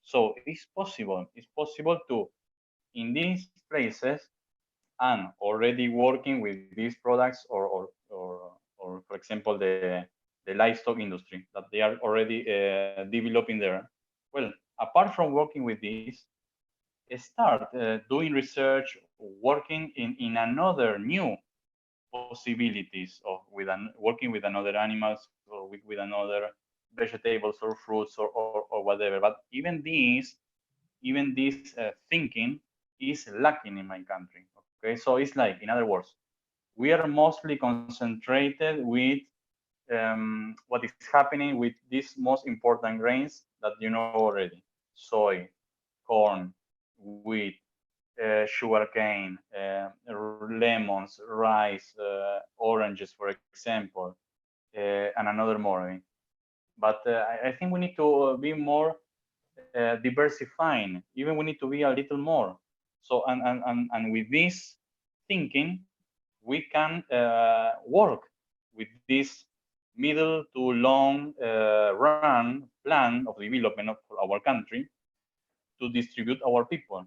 So it's possible to, in these places, and already working with these products, or for example, the livestock industry that they are already developing there. Well, apart from working with this, start doing research, working in another new possibilities of working with another animals, or with another vegetables or fruits, or whatever. But even this thinking is lacking in my country. Okay, so it's like, in other words, we are mostly concentrated with what is happening with these most important grains that you know already: soy, corn, wheat, sugarcane, lemons, rice, oranges, for example, and another more. But I think we need to be more diversifying. Even we need to be a little more. So and with this thinking, we can work with this middle to long run plan of development of our country to distribute our people,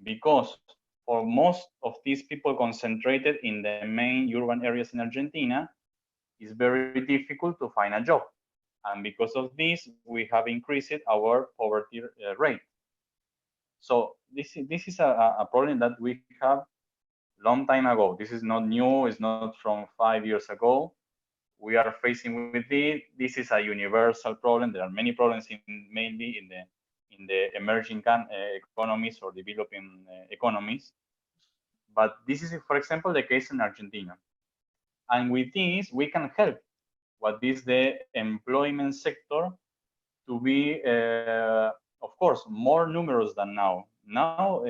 because for most of these people concentrated in the main urban areas in Argentina, it's very difficult to find a job. And because of this, we have increased our poverty rate. So this is a problem that we have long time ago. This is not new. It's not from 5 years ago. We are facing with it. This is a universal problem. There are many problems mainly in the emerging economies or developing economies. But this is, for example, the case in Argentina. And with this, we can help what is the employment sector to be, of course, more numerous than now. Now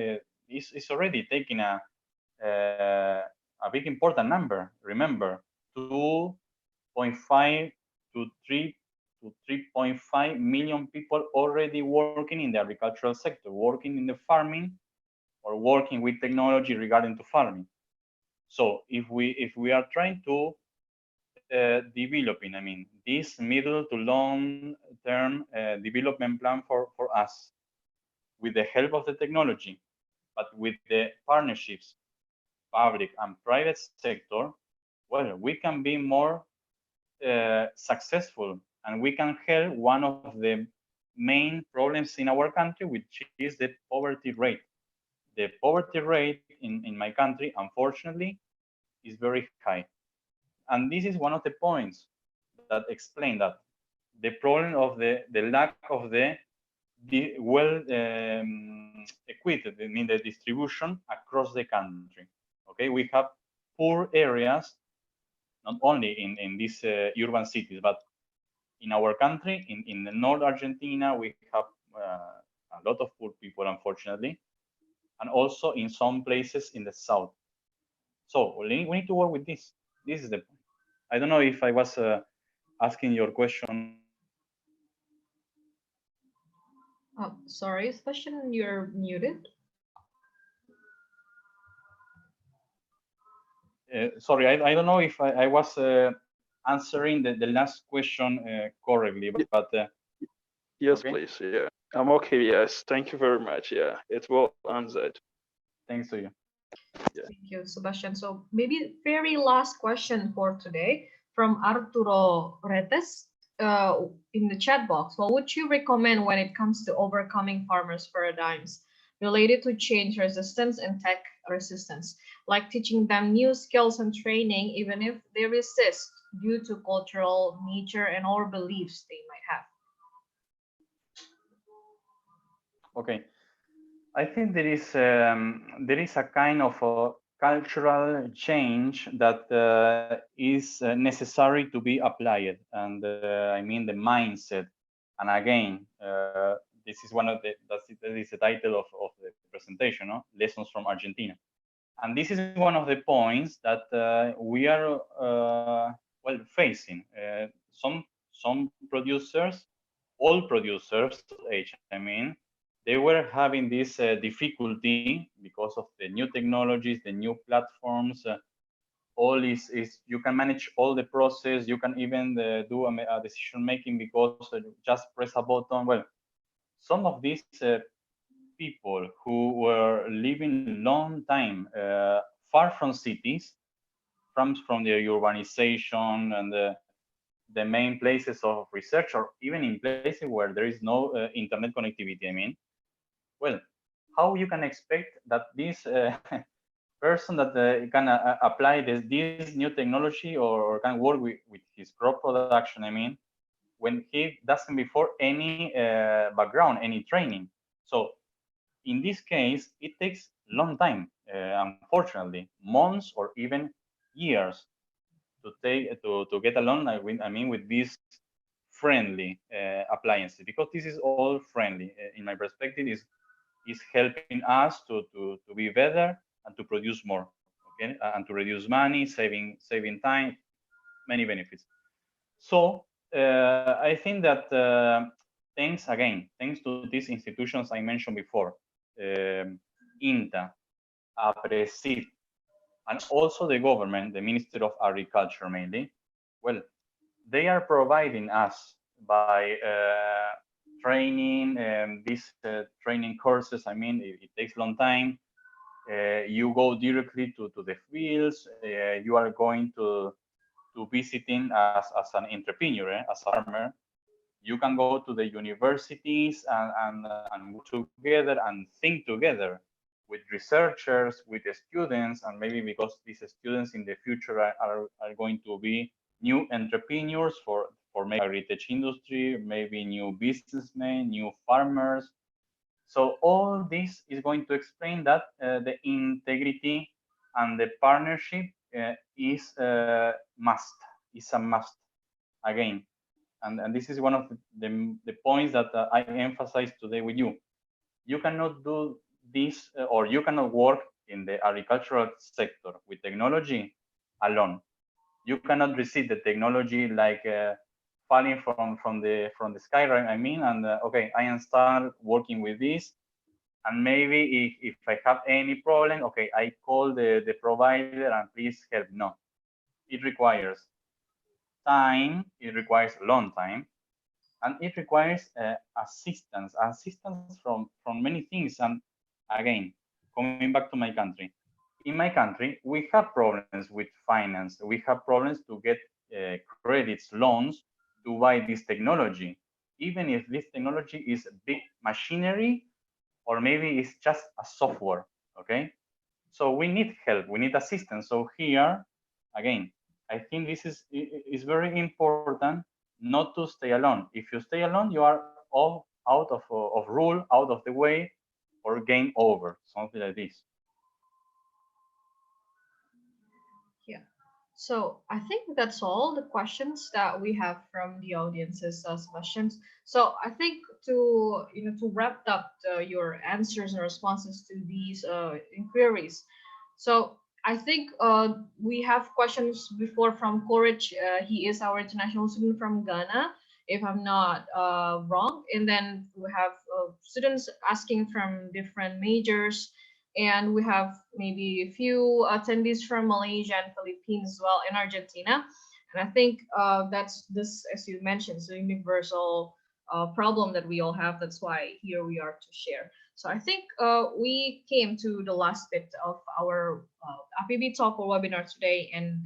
it's already taking a big important number. Remember, 2.5 to 3.5 million people already working in the agricultural sector, working in the farming, or working with technology regarding to farming. So if we are trying to developing, I mean, this middle to long term development plan for us with the help of the technology, but with the partnerships, public and private sector, well, we can be more successful, and we can help one of the main problems in our country, which is the poverty rate. The poverty rate in my country, unfortunately, is very high. And this is one of the points that explain that the problem of the lack of the well equipped, I mean, the distribution across the country. Okay, we have poor areas, not only in these urban cities, but in our country, in the North Argentina, we have a lot of poor people, unfortunately, and also in some places in the south. So we need to work with this. This is the point. I don't know if I was asking your question. Oh, sorry, Sebastian, you're muted. Sorry, I don't know if I was answering the last question correctly, but Yes, okay. please. Yeah, I'm okay. Yes, thank you very much. Yeah, it's well answered. Thanks to you. Yeah. Thank you, Sebastian. So maybe very last question for today from Arturo Retes in the chat box. What would you recommend when it comes to overcoming farmers' paradigms related to change resistance and tech resistance, like teaching them new skills and training, even if they resist due to cultural nature and or beliefs they might have? Okay, I think there is a kind of a cultural change that is necessary to be applied, and I mean the mindset. And again, this is one of that is the title of the presentation, no? Lessons from Argentina. And this is one of the points that we are well facing. Some producers, all producers, I mean, they were having this difficulty because of the new technologies, the new platforms. All is you can manage all the process. You can even do a decision making because just press a button. Well, some of these people who were living long time far from cities, from the urbanization and the main places of research, or even in places where there is no internet connectivity. I mean, well, how you can expect that this person that can apply this new technology or can work with his crop production, I mean, when he doesn't before any background, any training. So in this case, it takes long time, unfortunately, months or even years to get along. I mean, with these friendly appliances, because this is all friendly. In my perspective, is helping us to be better and to produce more, okay, and to reduce money, saving time, many benefits. So I think that thanks to these institutions I mentioned before, INTA, APRESID, and also the government, the Ministry of Agriculture mainly, well, they are providing us by training, these training courses. I mean, it takes a long time. You go directly to the fields. You are going to visiting as an entrepreneur, as a farmer. You can go to the universities and work together and think together with researchers, with the students, and maybe because these students in the future are going to be new entrepreneurs for maybe agri-tech industry, maybe new businessmen, new farmers. So all this is going to explain that the integrity and the partnership is a must. Again. And this is one of the points that I emphasize today with you. You cannot do this or you cannot work in the agricultural sector with technology alone. You cannot receive the technology like falling from the sky, right? I mean, and okay, I am start working with this, And maybe if I have any problem, okay, I call the provider and please help. No, it requires time, it requires a long time, and it requires assistance from many things. And again, coming back to my country, in my country, we have problems with finance. We have problems to get credits, loans to buy this technology, even if this technology is big machinery or maybe it's just a software, okay? So we need help, we need assistance. So here, again, I think this is very important not to stay alone. If you stay alone, you are all out of rule, out of the way, or game over, something like this. Yeah. So I think that's all the questions that we have from the audience's questions. So I think to to wrap up your answers and responses to these inquiries. So I think we have questions before from Courage. He is our international student from Ghana, if I'm not wrong. And then we have students asking from different majors, and we have maybe a few attendees from Malaysia and Philippines as well, and Argentina. And I think that's this, as you mentioned, is a universal problem that we all have. That's why here we are to share. So I think we came to the last bit of our IPB talk or webinar today, and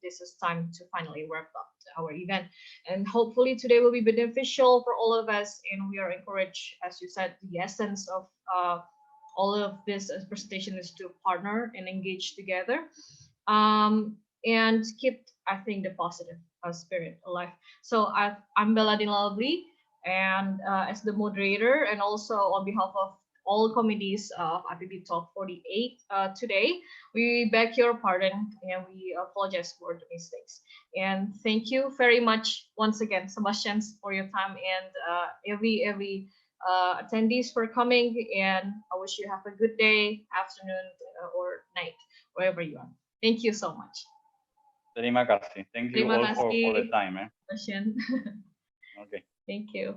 this is time to finally wrap up our event. And hopefully today will be beneficial for all of us, and we are encouraged, as you said, the essence of all of this presentation is to partner and engage together, and keep, I think, the positive spirit alive. So I'm Beladine Lovely, and as the moderator, and also on behalf of all committees of IPB Talk 48 today, we beg your pardon and we apologize for the mistakes. And thank you very much once again, Sebastian, for your time, and every attendees for coming. And I wish you have a good day, afternoon, or night, wherever you are. Thank you so much. Terima kasih. Thank you all for the time. Sebastian. Okay. Thank you.